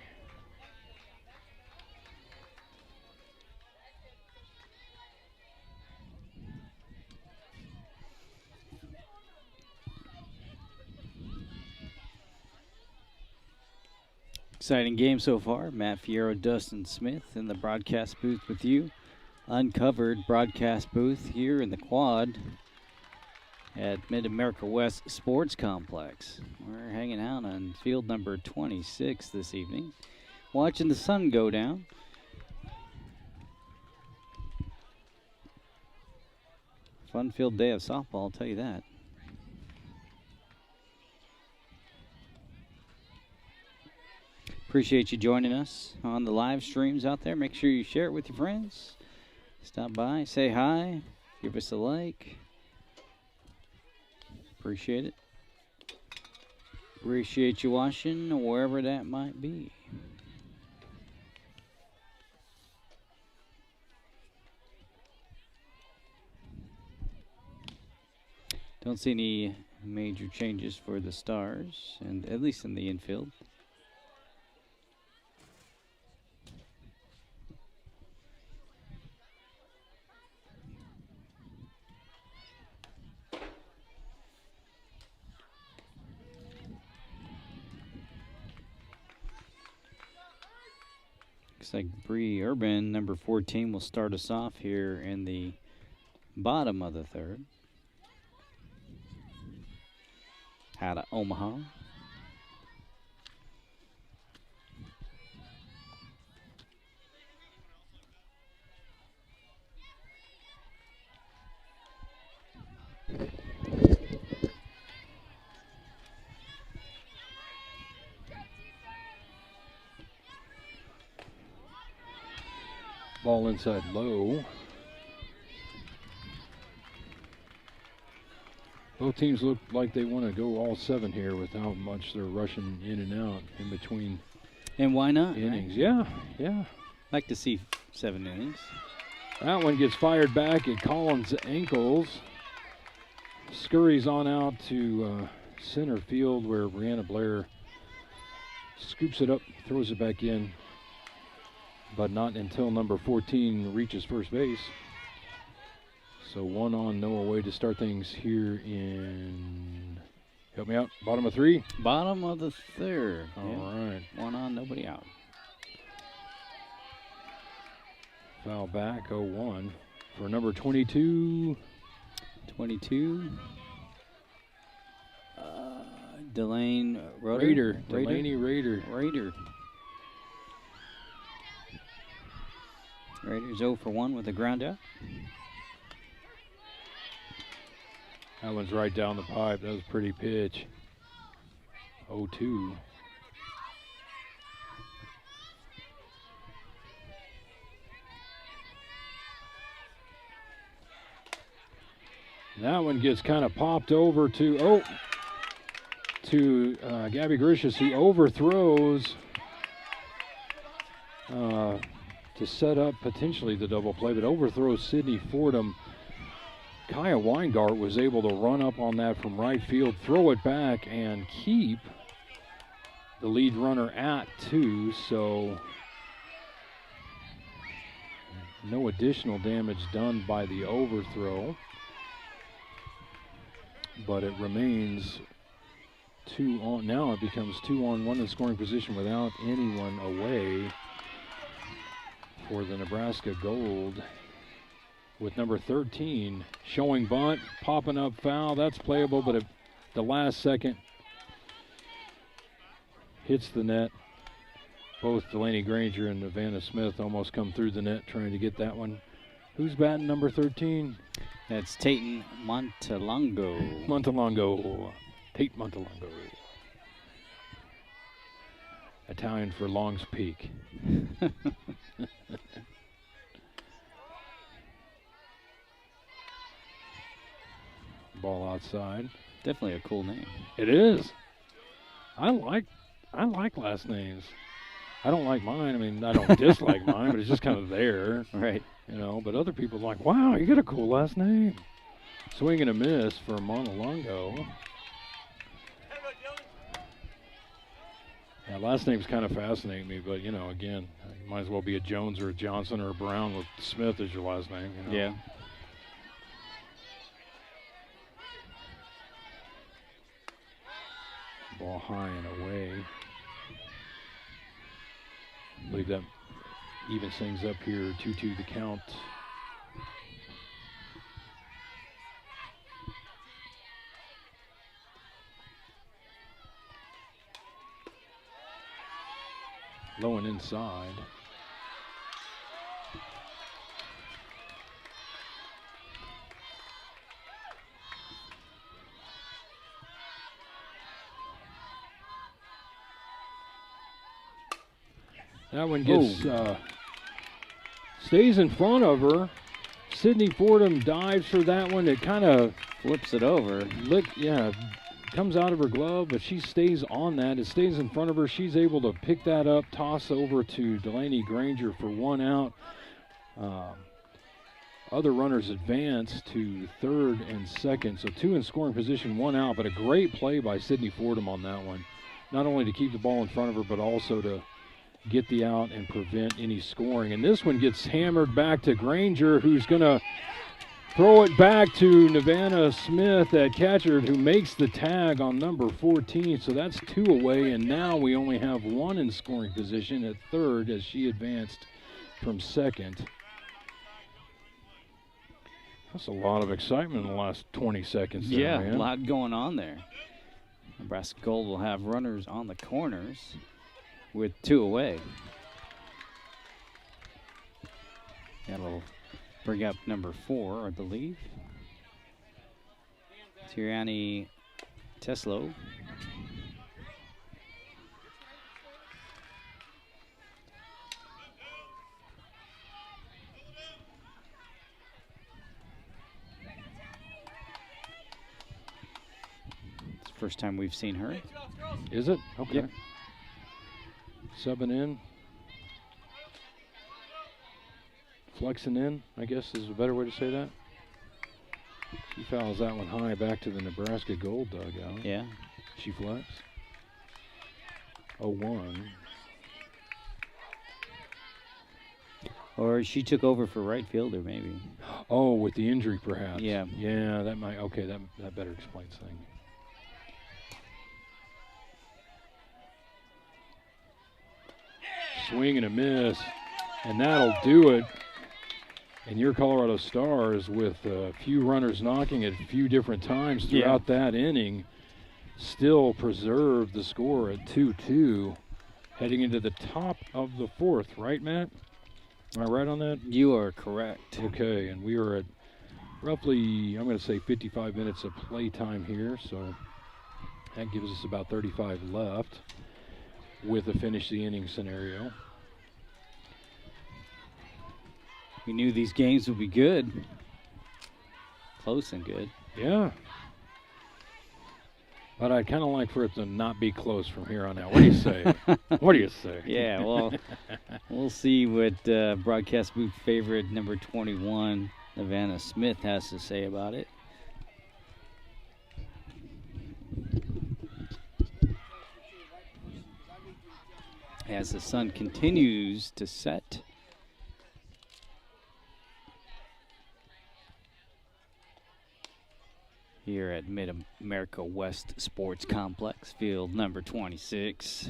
Exciting game so far. Matt Fierro, Dustin Smith in the broadcast booth with you. Uncovered broadcast booth here in the quad at Mid-America West Sports Complex. We're hanging out on field number 26 this evening, watching the sun go down. Fun-filled day of softball, I'll tell you that. Appreciate you joining us on the live streams out there. Make sure you share it with your friends. Stop by, say hi, give us a like. Appreciate it. Appreciate you watching wherever that might be. Don't see any major changes for the Stars, and at least in the infield. Looks like Bree Urban, number 14, will start us off here in the bottom of the third. Out of Omaha. Ball inside low. Both teams look like they want to go all 7 here with how much they're rushing in and out in between. And why not? Innings, right? yeah. Like to see 7 innings. That one gets fired back at Collins' ankles. Scurries on out to center field where Brianna Blair scoops it up, throws it back in, but not until number 14 reaches first base. So 1 on, no away to start things here in, help me out, bottom of 3? Bottom of the third. All right. 1 on, nobody out. Foul back, 0-1 for number 22. 22. Delaney Raider. Delaney Raider. Raiders 0 for 1 with a ground out. That one's right down the pipe. That was a pretty pitch. 0-2. That one gets kind of popped over to Gabby Grishas. He overthrows to set up potentially the double play, but overthrows Sydney Fordham. Kaya Weingart was able to run up on that from right field, throw it back, and keep the lead runner at 2. So no additional damage done by the overthrow, but it remains 2 on. Now it becomes 2 on 1 in scoring position without anyone away for the Nebraska Gold, with number 13 showing bunt, popping up foul. That's playable, but at the last second hits the net. Both Delaney Granger and Savannah Smith almost come through the net trying to get that one. Who's batting number 13? That's Tatum Montelongo. Tate Montelongo. Italian for Long's Peak. Ball outside. Definitely a cool name. It is. I like last names. I don't like mine. I mean, I don't dislike mine, but it's just kind of there. Right. You know, but other people are like, wow, you got a cool last name. Swing and a miss for Montelongo. Yeah, last names kind of fascinate me, but, you know, again, you might as well be a Jones or a Johnson or a Brown with Smith as your last name. You know? Yeah. Ball high and away. I believe that evens things up here, 2-2 the count. Low and inside. That one gets stays in front of her. Sydney Fordham dives for that one. It kind of flips it over. Comes out of her glove, but she stays on that. It stays in front of her. She's able to pick that up, toss over to Delaney Granger for 1 out. Other runners advance to third and second. So 2 in scoring position, 1 out, but a great play by Sydney Fordham on that one. Not only to keep the ball in front of her, but also to get the out and prevent any scoring. And this one gets hammered back to Granger, who's going to throw it back to Nevada Smith at catcher, who makes the tag on number 14. So that's 2 away, and now we only have 1 in scoring position at third as she advanced from second. That's a lot of excitement in the last 20 seconds there, yeah, man. A lot going on there. Nebraska Gold will have runners on the corners with 2 away. That'll bring up number 4, I believe. Tierney Teslo. It's the first time we've seen her. Is it? Okay. Yep. Subbing in. Flexing in, I guess is a better way to say that. She fouls that one high back to the Nebraska Gold dugout. Yeah. She flex. 0-1. Or she took over for right fielder, maybe. Oh, with the injury, perhaps. Yeah. Yeah, that might. Okay, that better explains things. Swing and a miss, and that'll do it. And your Colorado Stars, with a few runners knocking at a few different times throughout that inning, still preserved the score at 2-2, heading into the top of the 4th, right, Matt? Am I right on that? You are correct. Okay, and we are at roughly, I'm going to say 55 minutes of play time here, so that gives us about 35 left with a finish the inning scenario. We knew these games would be good. Close and good. Yeah. But I'd kind of like for it to not be close from here on out. What do you say? What do you say? Yeah, well, we'll see what broadcast booth favorite number 21, Nevada Smith, has to say about it. As the sun continues to set. Here at Mid-America West Sports Complex, field number 26.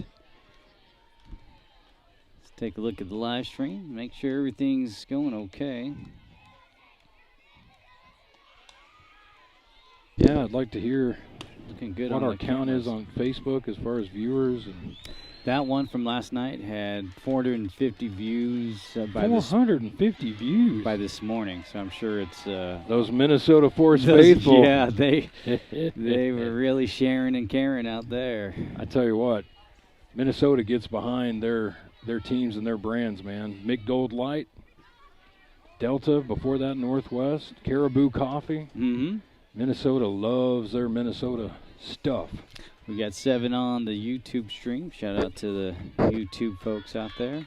Let's take a look at the live stream, make sure everything's going okay. Yeah, I'd like to hear Looking good what on our the count cameras. is on Facebook as far as viewers. And That one from last night had 450 views by 450 views by this morning, so I'm sure it's those Minnesota Force faithful. Yeah, they were really sharing and caring out there. I tell you what, Minnesota gets behind their teams and their brands, man. Mick Gold Light, Delta, before that Northwest, Caribou Coffee. Mm-hmm. Minnesota loves their Minnesota stuff. We got 7 on the YouTube stream. Shout out to the YouTube folks out there.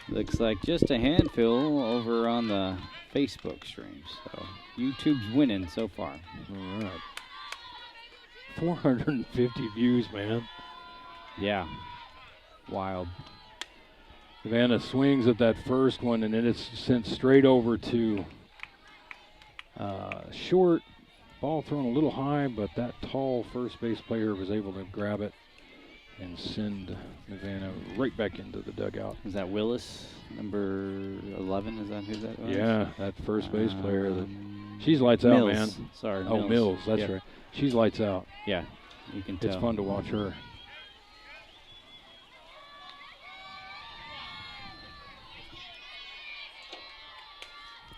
Looks like just a handful over on the Facebook stream. So YouTube's winning so far. All right. 450 views, man. Yeah. Wild. Savannah swings at that first one, and then it's sent straight over to short. Ball thrown a little high, but that tall first base player was able to grab it and send Nevada right back into the dugout. Is that Willis, number 11? Is that who that was? Yeah, that first base player. She's lights out, Mills. man. Sorry, Oh, Mills, that's right. She's lights out. Yeah, you can tell. It's fun to watch her.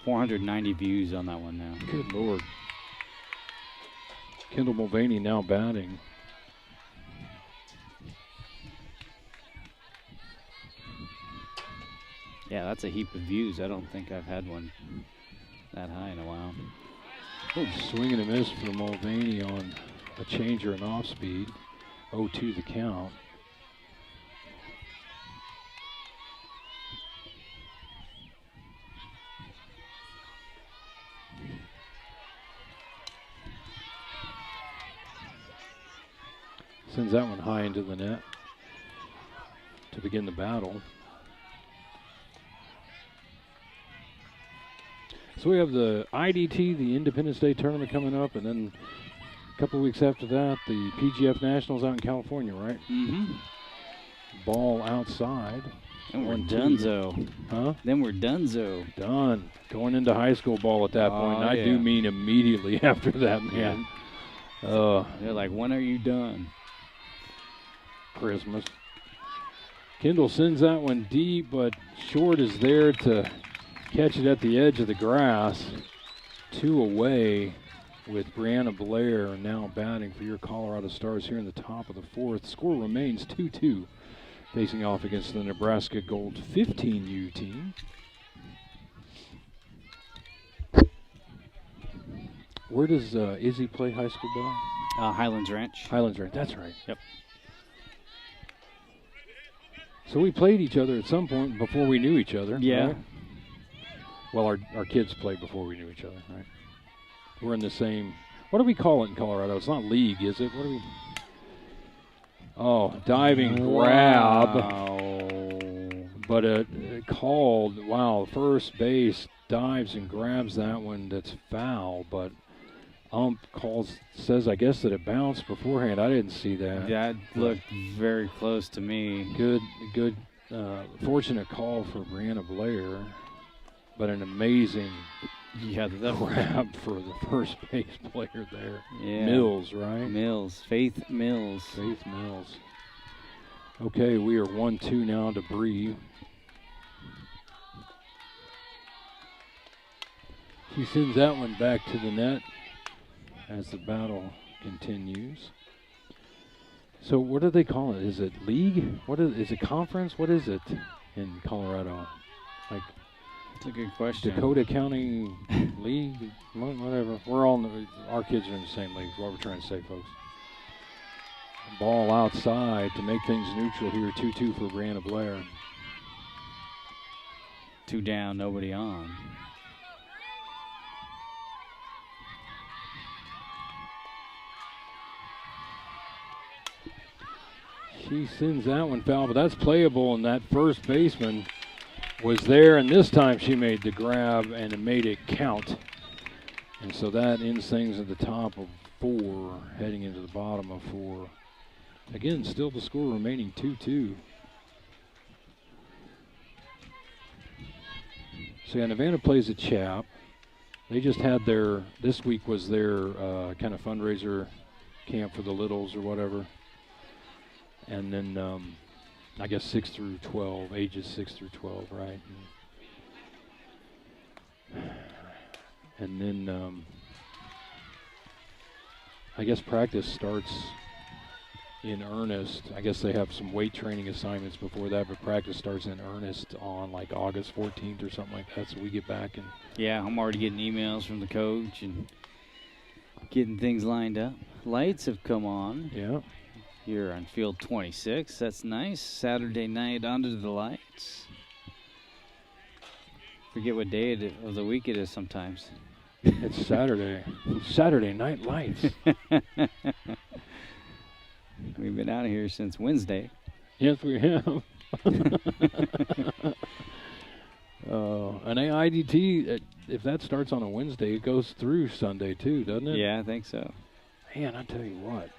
.490 views on that one now. Good Lord. Kendall Mulvaney now batting. Yeah, that's a heap of views. I don't think I've had one that high in a while. Swing and a miss for Mulvaney on a changer and off speed. 0-2 the count. Sends that one high into the net to begin the battle. So we have the IDT, the Independence Day tournament coming up, and then a couple of weeks after that, the PGF Nationals out in California, right? Mm-hmm. Ball outside. And we're donezo. Huh? Then we're donezo. Done. Going into high school ball at that point. And I yeah. do mean immediately after that, man. Yeah. They're like, when are you done? Christmas. Kendall sends that one deep, but Short is there to catch it at the edge of the grass. 2 away with Brianna Blair now batting for your Colorado Stars here in the top of the 4th. Score remains 2-2, facing off against the Nebraska Gold 15U team. Where does Izzy play high school ball? Highlands Ranch. Highlands Ranch, that's right. Yep. So we played each other at some point before we knew each other. Yeah. Right? Well, our kids played before we knew each other, right? We're in the same, what do we call it in Colorado? It's not league, is it? What do we? Oh, diving grab. But it called, wow, first base dives and grabs that one. That's foul, but says, I guess, that it bounced beforehand. I didn't see that. That looked very close to me. Good, fortunate call for Brianna Blair, but an amazing grab for the first base player there. Yeah. Mills, right? Mills. Faith Mills. Faith Mills. Okay, we are 1-2 now to Bree. She sends that one back to the net as the battle continues. So what do they call it? Is it league? Is it conference? What is it in Colorado? Like, that's a good question. Dakota County League? Whatever. Our kids are in the same league, is what we're trying to say, folks. Ball outside to make things neutral here. 2-2 for Brianna Blair. 2 down, nobody on. She sends that one foul, but that's playable, and that first baseman was there, and this time she made the grab, and it made it count. And so that ends things at the top of 4, heading into the bottom of 4. Again, still the score remaining 2-2. So yeah, Nevada plays at Chap. They just had this week was their kind of fundraiser camp for the littles or whatever. And then I guess 6 through 12, ages 6 through 12, right? And then I guess practice starts in earnest. I guess they have some weight training assignments before that, but practice starts in earnest on like August 14th or something like that. So we get back and yeah, I'm already getting emails from the coach and getting things lined up. Lights have come on. Yeah. Here on field 26. That's nice. Saturday night under the lights. Forget what day of the week it is sometimes. It's Saturday. Saturday night lights. We've been out of here since Wednesday. Yes, we have. An IDT, if that starts on a Wednesday, it goes through Sunday too, doesn't it? Yeah, I think so. Man, I tell you what.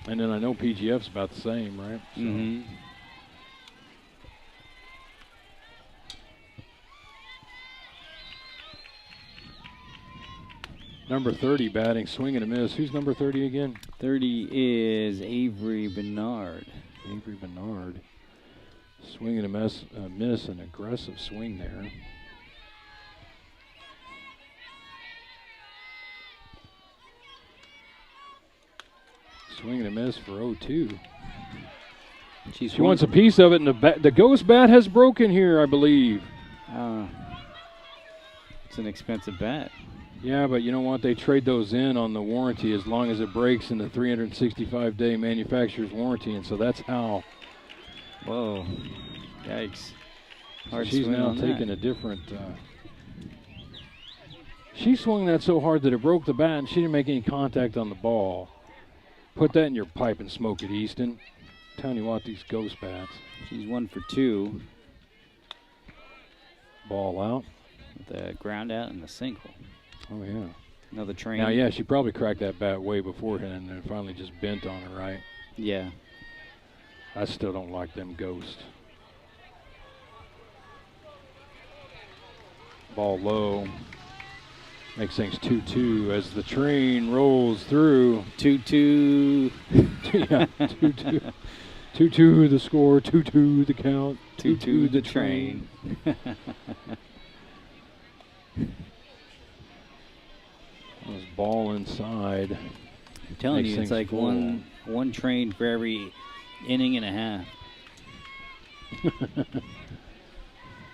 And then I know PGF's about the same, right? So. Mm-hmm. Number 30 batting, swing and a miss. Who's number 30 again? 30 is Avery Barnard. Avery Barnard. Swing and a miss, an aggressive swing there. Swing and a miss for 0-2. She wants a piece of it, and the ghost bat has broken here, I believe. It's an expensive bat. Yeah, but you know what? They trade those in on the warranty as long as it breaks in the 365-day manufacturer's warranty, and so that's how. Whoa. Yikes. Hard She's swing now on taking that. a different. She swung that so hard that it broke the bat, and she didn't make any contact on the ball. Put that in your pipe and smoke it, Easton. I'm telling you what, these ghost bats. She's 1 for 2. Ball out. With the ground out and the single. Oh, yeah. Another train. Now, yeah, she probably cracked that bat way beforehand and finally just bent on her, right? Yeah. I still don't like them ghosts. Ball low. Makes things 2-2 as the train rolls through. 2-2. Yeah, 2-2. 2-2 the score, 2-2 the count, 2-2 the train. This ball inside. I'm telling you, it's like full. one train for every inning and a half.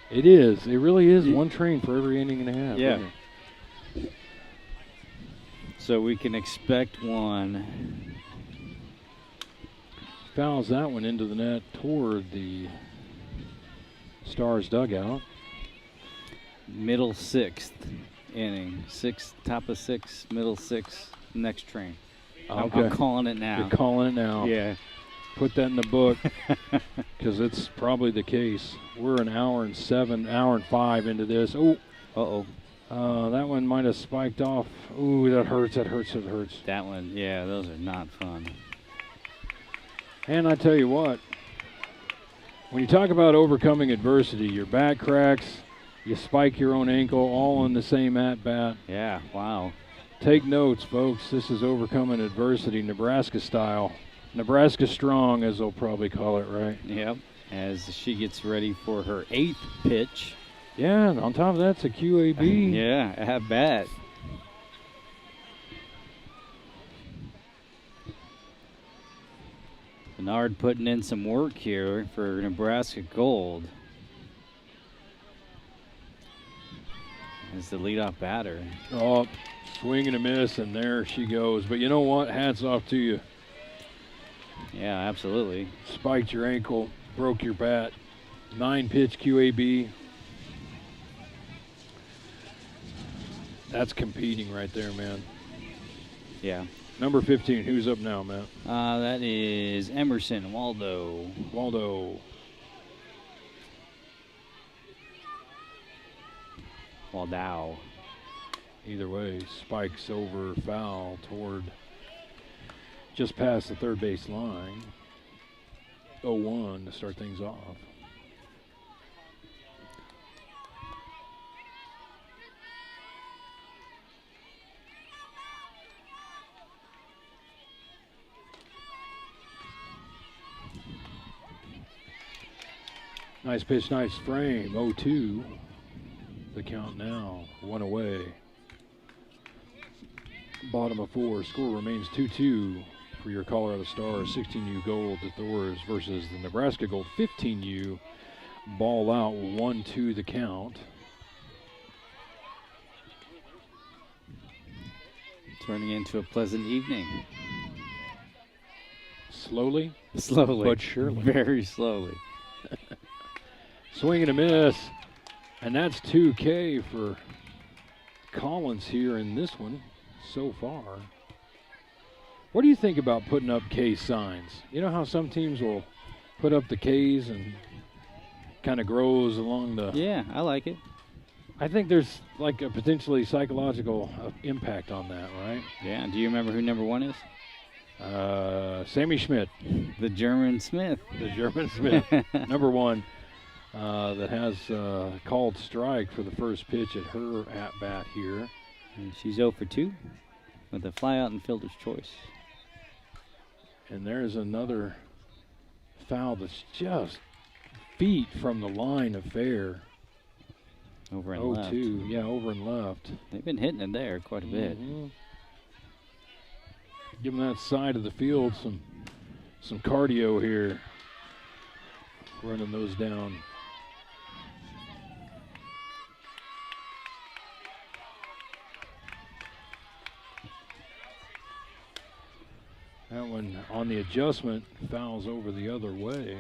It is. It really is one train for every inning and a half. Yeah. So we can expect one. Fouls that one into the net toward the Stars dugout. Middle 6th inning. Top of 6, middle 6, next train. Okay. I'm calling it now. You're calling it now. Yeah. Put that in the book because it's probably the case. We're an hour and 5 into this. Oh. Uh-oh. That one might have spiked off. Ooh, that hurts. That hurts. That one, yeah, those are not fun. And I tell you what, when you talk about overcoming adversity, your bat cracks, you spike your own ankle, all in the same at-bat. Yeah, wow. Take notes, folks. This is overcoming adversity, Nebraska style. Nebraska strong, as they'll probably call it, right? Yep. As she gets ready for her 8th pitch. Yeah, and on top of that, it's a QAB. Yeah, at bat. Barnard putting in some work here for Nebraska Gold. As the leadoff batter. Oh, swing and a miss, and there she goes. But you know what? Hats off to you. Yeah, absolutely. Spiked your ankle, broke your bat. 9-pitch QAB. That's competing right there, man. Yeah. Number 15, who's up now, Matt? That is Emerson Waldo. Waldow. Either way, spikes over foul toward just past the third base line. 0-1 to start things off. Nice pitch, nice frame. 0-2. The count now. 1 away. Bottom of 4. Score remains 2-2 for your Colorado Stars 16U Gold deThouars versus the Nebraska Gold 15U. Ball out. 1-2 the count. Turning into a pleasant evening. Slowly. But surely. Very slowly. Swing and a miss. And that's 2K for Collins here in this one so far. What do you think about putting up K signs? You know how some teams will put up the Ks and kind of grows along the... Yeah, I like it. I think there's like a potentially psychological impact on that, right? Yeah, do you remember who number 1 is? Sammy Schmidt. The German Smith. Number 1. That has called strike for the first pitch at her at-bat here. And she's 0 for 2 with a fly out and fielder's choice. And there's another foul that's just feet from the line of fair. Over and left. 0-2, yeah, over and left. They've been hitting it there quite a bit. Give them that side of the field some cardio here. running those down. That one on the adjustment fouls over the other way.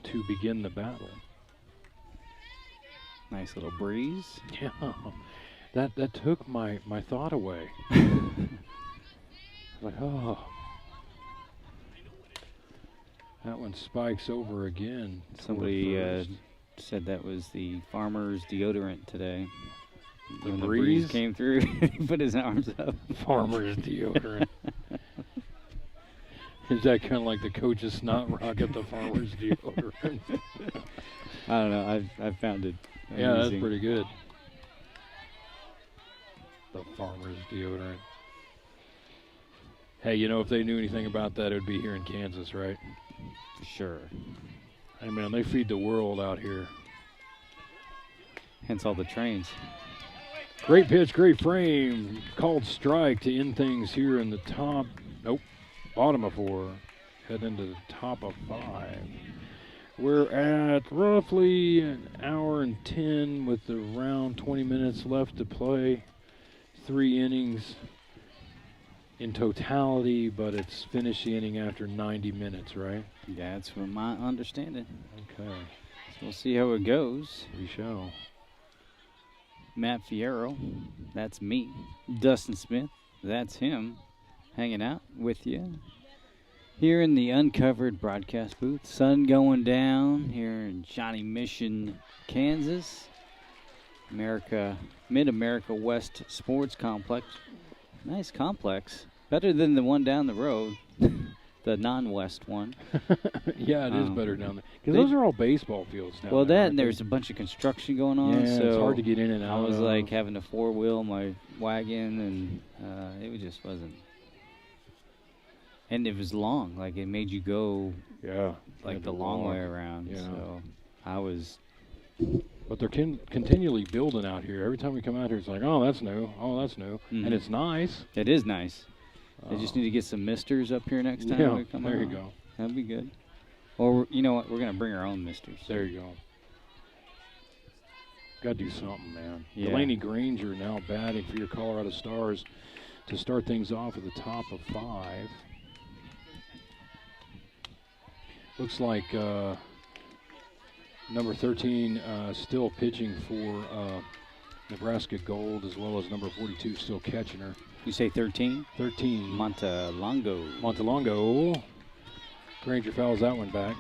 To begin the battle. Nice little breeze. Yeah, that took my thought away. Like, oh. That one spikes over again. Somebody said that was the farmer's deodorant today. The when breeze? The breeze came through, he put his arms up. Farmer's deodorant. Is that kind of like the coach's snot rocket, the farmer's deodorant? I don't know. I've found it amusing. Yeah, that's pretty good. The farmer's deodorant. Hey, you know, if they knew anything about that, it would be here in Kansas, right? Sure. Hey, man, they feed the world out here. Hence all the trains. Great pitch, great frame. Called strike to end things here in the top. Nope. Bottom of 4. Head into the top of 5. We're at roughly an hour and 10 with around 20 minutes left to play. 3 innings in totality, but it's finished the inning after 90 minutes, right? Yeah, that's from my understanding. Okay. So we'll see how it goes. We shall. Matt Fierro, that's me. Dustin Smith, that's him, hanging out with you here in the uncovered broadcast booth. Sun going down here in Johnny Mission, Kansas. Mid-America West Sports Complex. Nice complex. Better than the one down the road, the non-West one. Yeah, it is better down there. Because those are all baseball fields now. Well, that and there's a bunch of construction going on. Yeah, so it's hard to get in and out. I was like having to 4-wheel my wagon, and it just wasn't. And it was long. Like, it made you go like the long way around. Yeah. So I was. But they're continually building out here. Every time we come out here, it's like, oh, that's new. Oh, that's new. Mm-hmm. And it's nice. It is nice. They just need to get some misters up here next time we come there out. you go. That'd be good. Or, you know what? We're going to bring our own misters. There you go. Got to do something, man. Yeah. Delaney Granger now batting for your Colorado Stars to start things off at the top of 5. Looks like number 13 still pitching for Nebraska Gold, as well as number 42 still catching her. You say 13? 13. Montelongo. Granger fouls that one back.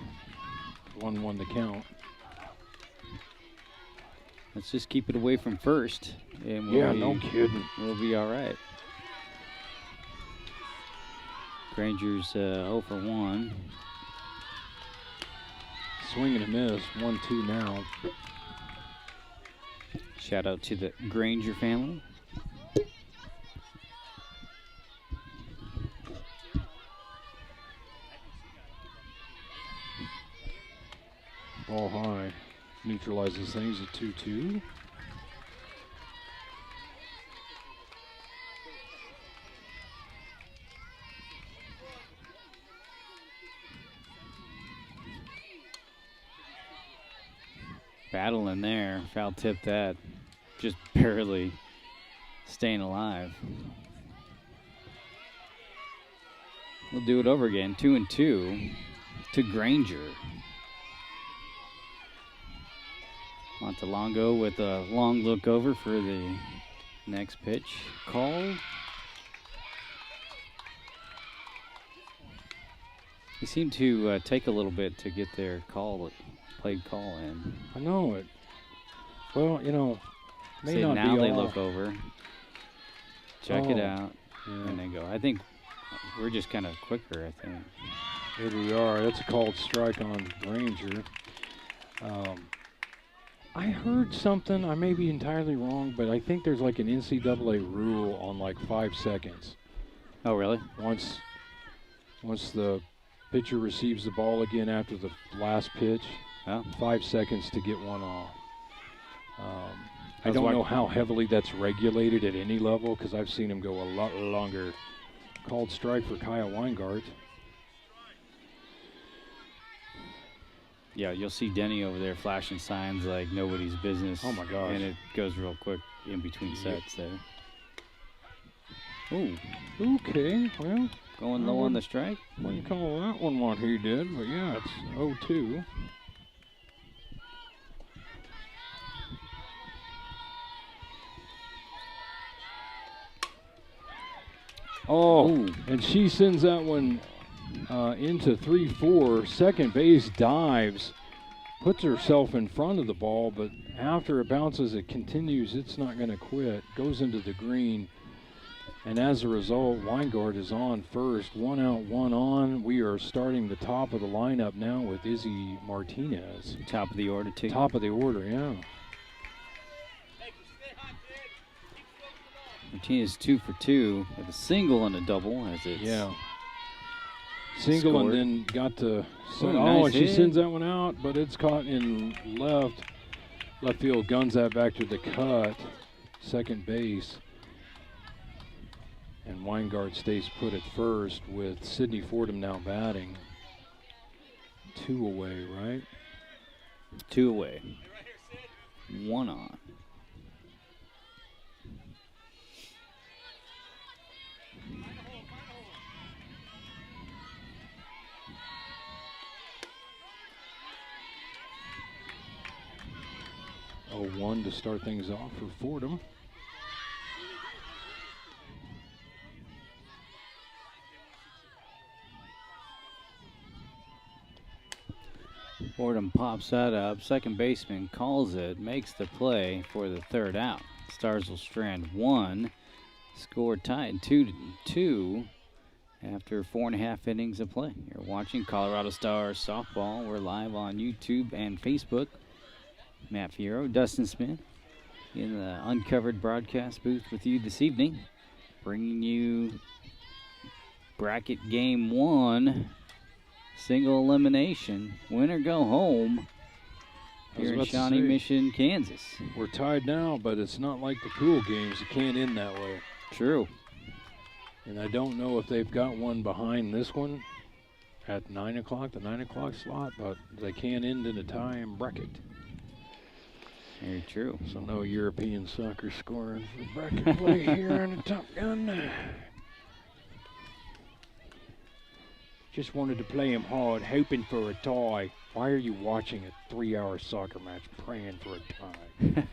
1-1 to count. Let's just keep it away from first. And no kidding. We'll be all right. Granger's 0 for 1. Swing and a miss. 1-2 now. Shout out to the Granger family. Ball high. Neutralizes things at 2-2. Battling there. Foul tip that. Just barely staying alive. We'll do it over again. 2-2 to Granger. Montelongo with a long look over for the next pitch call. They seem to take a little bit to get their played call in. I know it. Well, you know, may not now be they all. look over, check it out, and they go. I think we're just kind of quicker, I think. Here we are. That's a called strike on Granger. I heard something, I may be entirely wrong, but I think there's like an NCAA rule on like 5 seconds. Oh, really? Once the pitcher receives the ball again after the last pitch, 5 seconds to get one off. I don't know how heavily that's regulated at any level, because I've seen him go a lot longer. Called strike for Kyle Weingart. Yeah, you'll see Denny over there flashing signs like nobody's business. Oh, my gosh. And it goes real quick in between sets there. Ooh. Okay, well. Going low on the strike. Wouldn't call that one what he did, but yeah, it's 0-2. Oh, ooh. And she sends that one into 3-4. Second base dives, puts herself in front of the ball, but after it bounces, it continues. It's not going to quit. Goes into the green. And as a result, Weingart is on first. 1 out, 1 on. We are starting the top of the lineup now with Izzy Martinez. Top of the order, too. Top of the order, yeah. Martinez 2 for 2 with a single and a double as it's single scored. And then got to nice and she hit. sends that one out, but it's caught in left field, guns that back to the cut, second base, and Weingart stays put at first with Sydney Fordham now batting. 2 away, right? 2 away. 1 on. Oh, 1 to start things off for Fordham. Fordham pops that up. Second baseman calls it, makes the play for the third out. Stars will strand 1. Score tied 2-2 after 4.5 innings of play. You're watching Colorado Stars softball. We're live on YouTube and Facebook. Matt Fierro, Dustin Smith in the uncovered broadcast booth with you this evening, bringing you bracket game 1, single elimination, win or go home here in Shawnee Mission, Kansas. We're tied now, but it's not like the pool games. You can't end that way. True. And I don't know if they've got one behind this one at 9 o'clock, the 9 o'clock slot, but they can end in a tie and bracket. Very true. So no European soccer scoring for bracket play here on the Top Gun. Just wanted to play him hard, hoping for a tie. Why are you watching a 3-hour soccer match praying for a tie?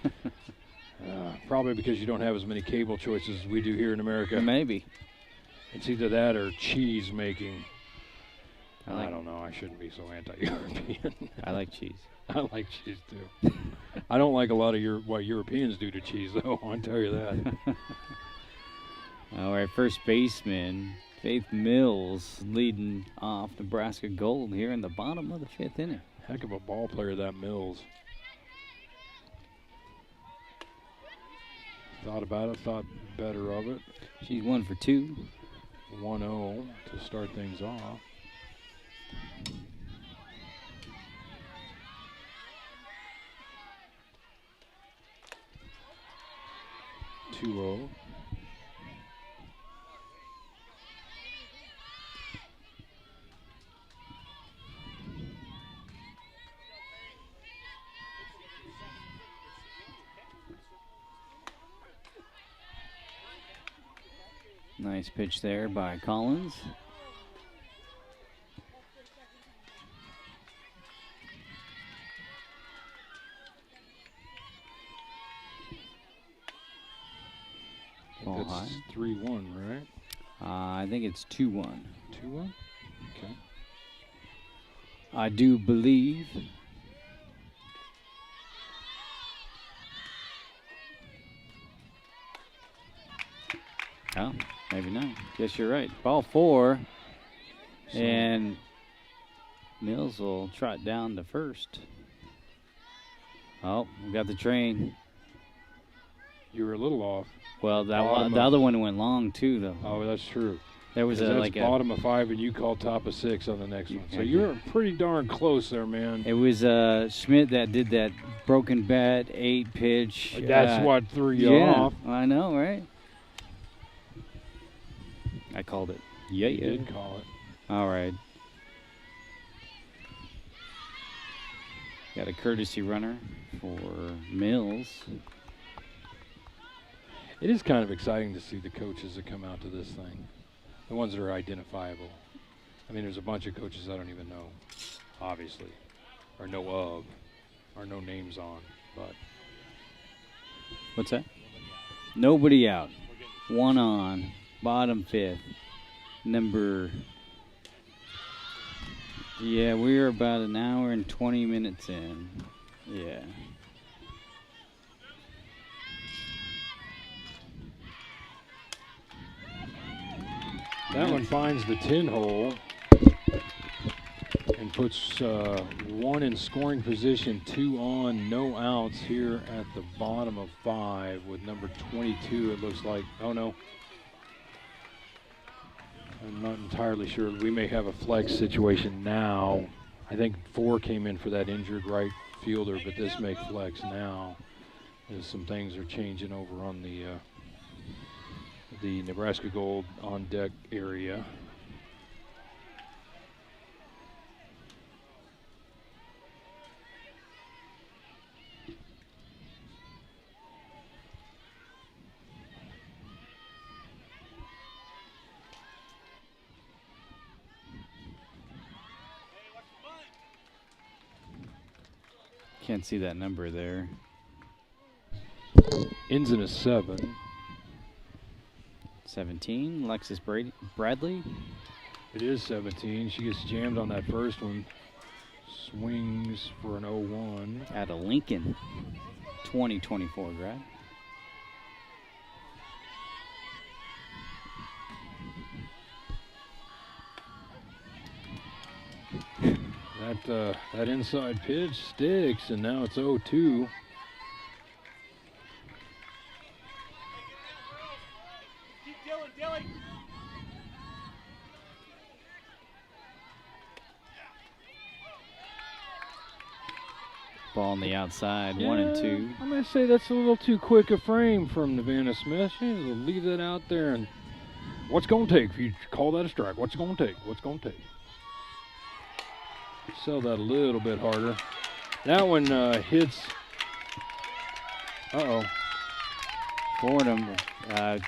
Probably because you don't have as many cable choices as we do here in America. Maybe. It's either that or cheese making. I don't know. I shouldn't be so anti-European. I like cheese. I like cheese too. I don't like a lot of what Europeans do to cheese, though. I'll tell you that. All right, first baseman Faith Mills leading off Nebraska Gold here in the bottom of the 5th inning. Heck of a ball player, that Mills. Thought about it, thought better of it. She's 1 for 2. 1-0 to start things off. Two-0. Nice pitch there by Collins. Ball high. 3-1, right? I think it's 2-1. 2-1? Okay. I do believe. Oh, maybe not. Guess you're right. Ball 4. So and Mills will trot down to first. Oh, we got the train. you were a little off. Well, the other one went long, too, though. Oh, that's true. There was that's like bottom of 5, and you called top of 6 on the next one. So Okay. you're pretty darn close there, man. It was Schmidt that did that broken bat 8 pitch. That's what threw you off. I know, right? I called it. You did call it. All right. Got a courtesy runner for Mills. It is kind of exciting to see the coaches that come out to this thing, the ones that are identifiable. I mean, there's a bunch of coaches I don't even know, obviously, or know of, or know names on, but. What's that? Nobody out. One on. Bottom fifth. Number. Yeah, we're about an hour and 20 minutes in. Yeah. That one finds the 10 hole and puts one in scoring position, 2 on, no outs here at the bottom of 5 with number 22. It looks like, oh no, I'm not entirely sure. We may have a flex situation now. I think 4 came in for that injured right fielder, but this may flex now as some things are changing over on the Nebraska Gold on deck area. Can't see that number there. Ends in a 7. 17, Alexis Bradley. It is 17. She gets jammed on that first one. Swings for an 0-1. Out of Lincoln, 2024 grad. That inside pitch sticks, and now it's 0-2. Ball on the outside, 1 and 2. I'm going to say that's a little too quick a frame from Nevada Smith. She needs to leave that out there. And what's going to take if you call that a strike? What's going to take? What's going to take? Sell that a little bit harder. That one hits. Uh-oh. Fordham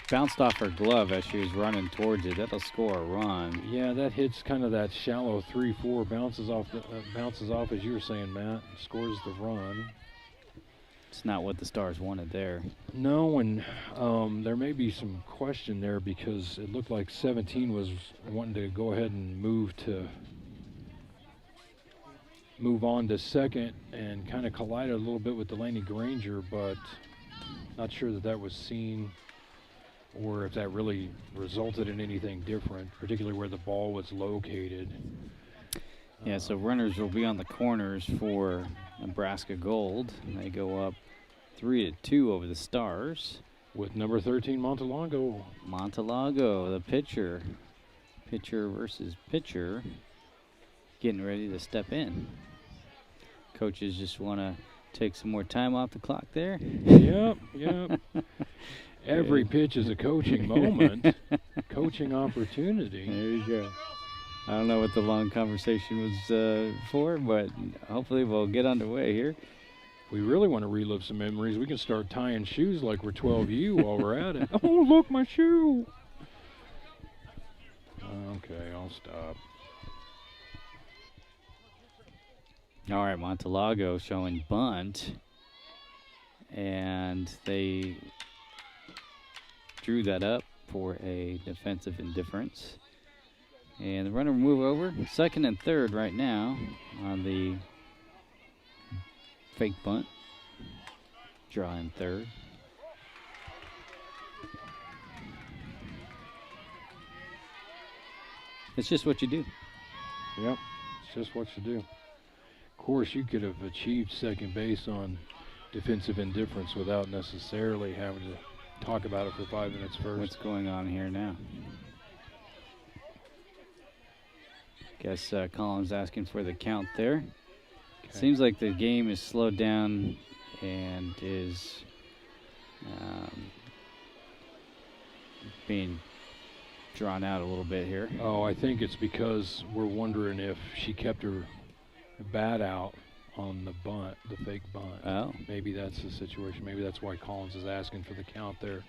bounced off her glove as she was running towards it. That'll score a run. Yeah, that hits kind of that shallow 3-4, bounces off as you were saying, Matt, and scores the run. It's not what the Stars wanted there. No, and there may be some question there because it looked like 17 was wanting to go ahead and move on to second and kind of collided a little bit with Delaney Granger, but not sure that was seen or if that really resulted in anything different, particularly where the ball was located. Yeah, so runners will be on the corners for Nebraska Gold. They go up 3-2 over the Stars. With number 13, Montelongo. Montelongo, the pitcher. Pitcher versus pitcher. Getting ready to step in. Coaches just want to take some more time off the clock there. Yep. Every pitch is a coaching moment, coaching opportunity. There you go. I don't know what the long conversation was for, but hopefully we'll get underway here. We really want to relive some memories. We can start tying shoes like we're 12U while we're at it. Oh, look, my shoe. Okay, I'll stop. All right, Montelongo showing bunt. And they drew that up for a defensive indifference. And the runner will move over. Second and third right now on the fake bunt. Draw in third. It's just what you do. Yep, it's just what you do. Of course, you could have achieved second base on defensive indifference without necessarily having to talk about it for 5 minutes first. What's going on here now? Guess Collins asking for the count there. Okay. Seems like the game is slowed down and is being drawn out a little bit here. Oh, I think it's because we're wondering if she kept her bat out on the bunt, the fake bunt. Oh. Maybe that's the situation. Maybe that's why Collins is asking for the count there.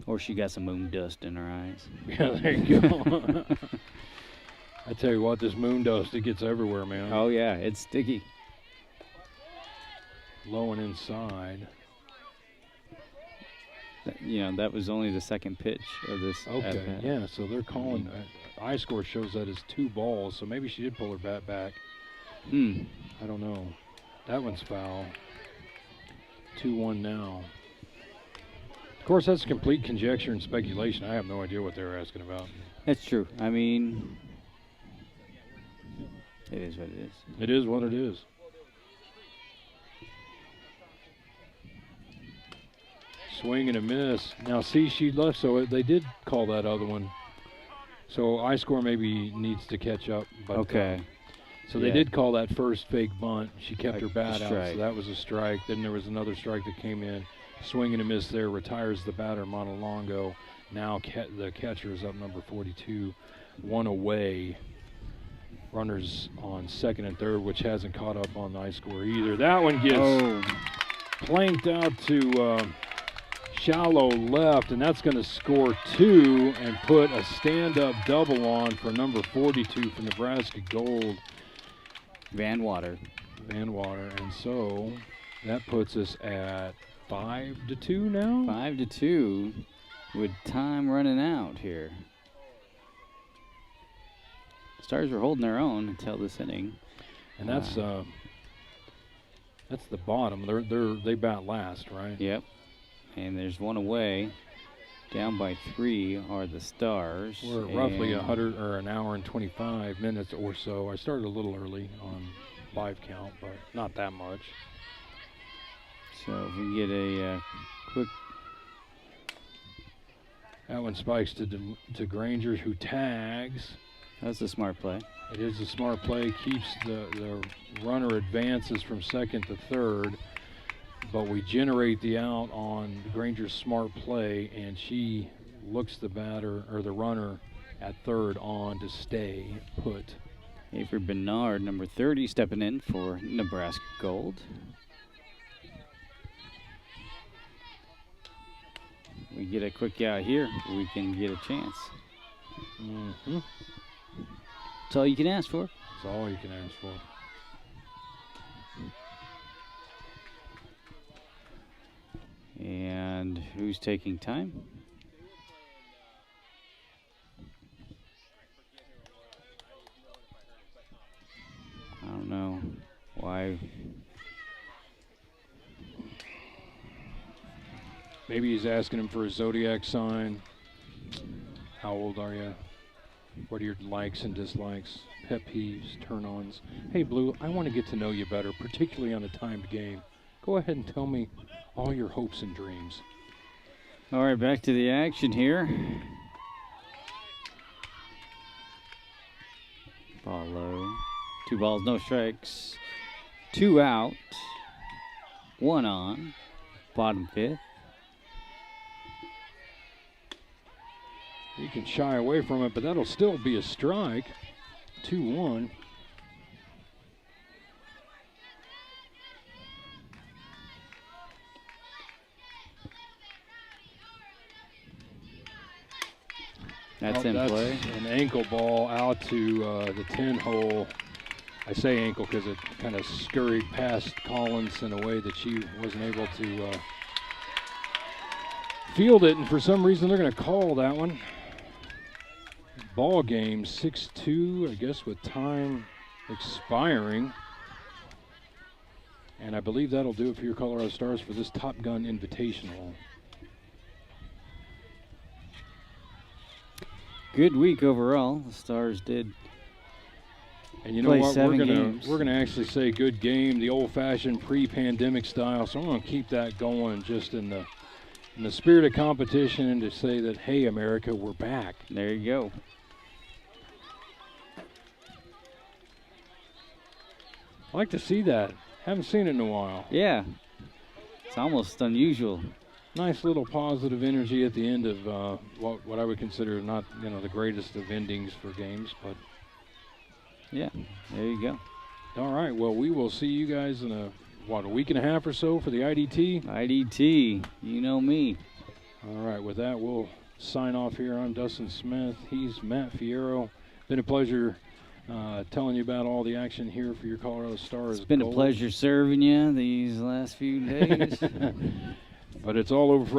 Or she got some moon dust in her eyes. Yeah, there you go. I tell you what, this moon dust, it gets everywhere, man. Oh, yeah, it's sticky. Low and inside. That was only the second pitch of this. Okay, yeah, so they're calling. I-score shows that as 2 balls, so maybe she did pull her bat back. I don't know. That one's foul. 2-1 now. Of course, that's complete conjecture and speculation. I have no idea what they were asking about. That's true. I mean, it is what it is. It is what it is. Swing and a miss. Now, see, she left, so they did call that other one. So I-score maybe needs to catch up. But, okay. So they did call that first fake bunt. She kept her bat out, strike. so that was a strike. Then there was another strike that came in. Swing and a miss there, retires the batter, Montelongo. Now the catcher is up, number 42, 1 away. Runners on second and third, which hasn't caught up on the I-score either. That one gets planked out to shallow left, and that's going to score 2 and put a stand-up double on for number 42 for Nebraska Gold. Van Water. And so that puts us at 5-2 now? 5-2 with time running out here. Stars were holding their own until this inning. And that's the bottom. They bat last, right? Yep. And there's 1 away. Down by 3 are the Stars. We're at roughly an hour and 25 minutes or so. I started a little early on live count, but not that much. So if we get a quick. That one spikes to Granger, who tags. That's a smart play. It is a smart play. Keeps the runner advances from second to third. But we generate the out on Granger's smart play, and she looks the batter or the runner at third on to stay put. Avery Barnard, number 30, stepping in for Nebraska Gold. We get a quick out here, we can get a chance. Mm-hmm. That's all you can ask for. That's all you can ask for. And who's taking time? I don't know why. Maybe he's asking him for a zodiac sign. How old are you? What are your likes and dislikes? Pet peeves, turn-ons. Hey, Blue, I want to get to know you better, particularly on a timed game. Go ahead and tell me all your hopes and dreams. All right, back to the action here. Ball low. 2 balls, no strikes. 2 out. 1 on. Bottom 5th. You can shy away from it, but that'll still be a strike. 2-1. That's in play. An ankle ball out to the 10 hole. I say ankle because it kind of scurried past Collins in a way that she wasn't able to field it, and for some reason they're going to call that one. Ball game 6-2, I guess, with time expiring. And I believe that'll do it for your Colorado Stars for this Top Gun Invitational. Good week overall. The Stars did. And you know what? We're gonna actually say good game, the old-fashioned pre-pandemic style. So I'm gonna keep that going, just in the spirit of competition, and to say that, hey, America, we're back. There you go. I like to see that. Haven't seen it in a while. Yeah, it's almost unusual. Nice little positive energy at the end of what I would consider not the greatest of endings for games, but Yeah, there you go. All right, well, we will see you guys in a week and a half or so for the IDT? IDT, you know me. All right, with that, we'll sign off here. I'm Dustin Smith. He's Matt Fierro. Been a pleasure telling you about all the action here for your Colorado Stars. It's been a pleasure serving you these last few days. But it's all over for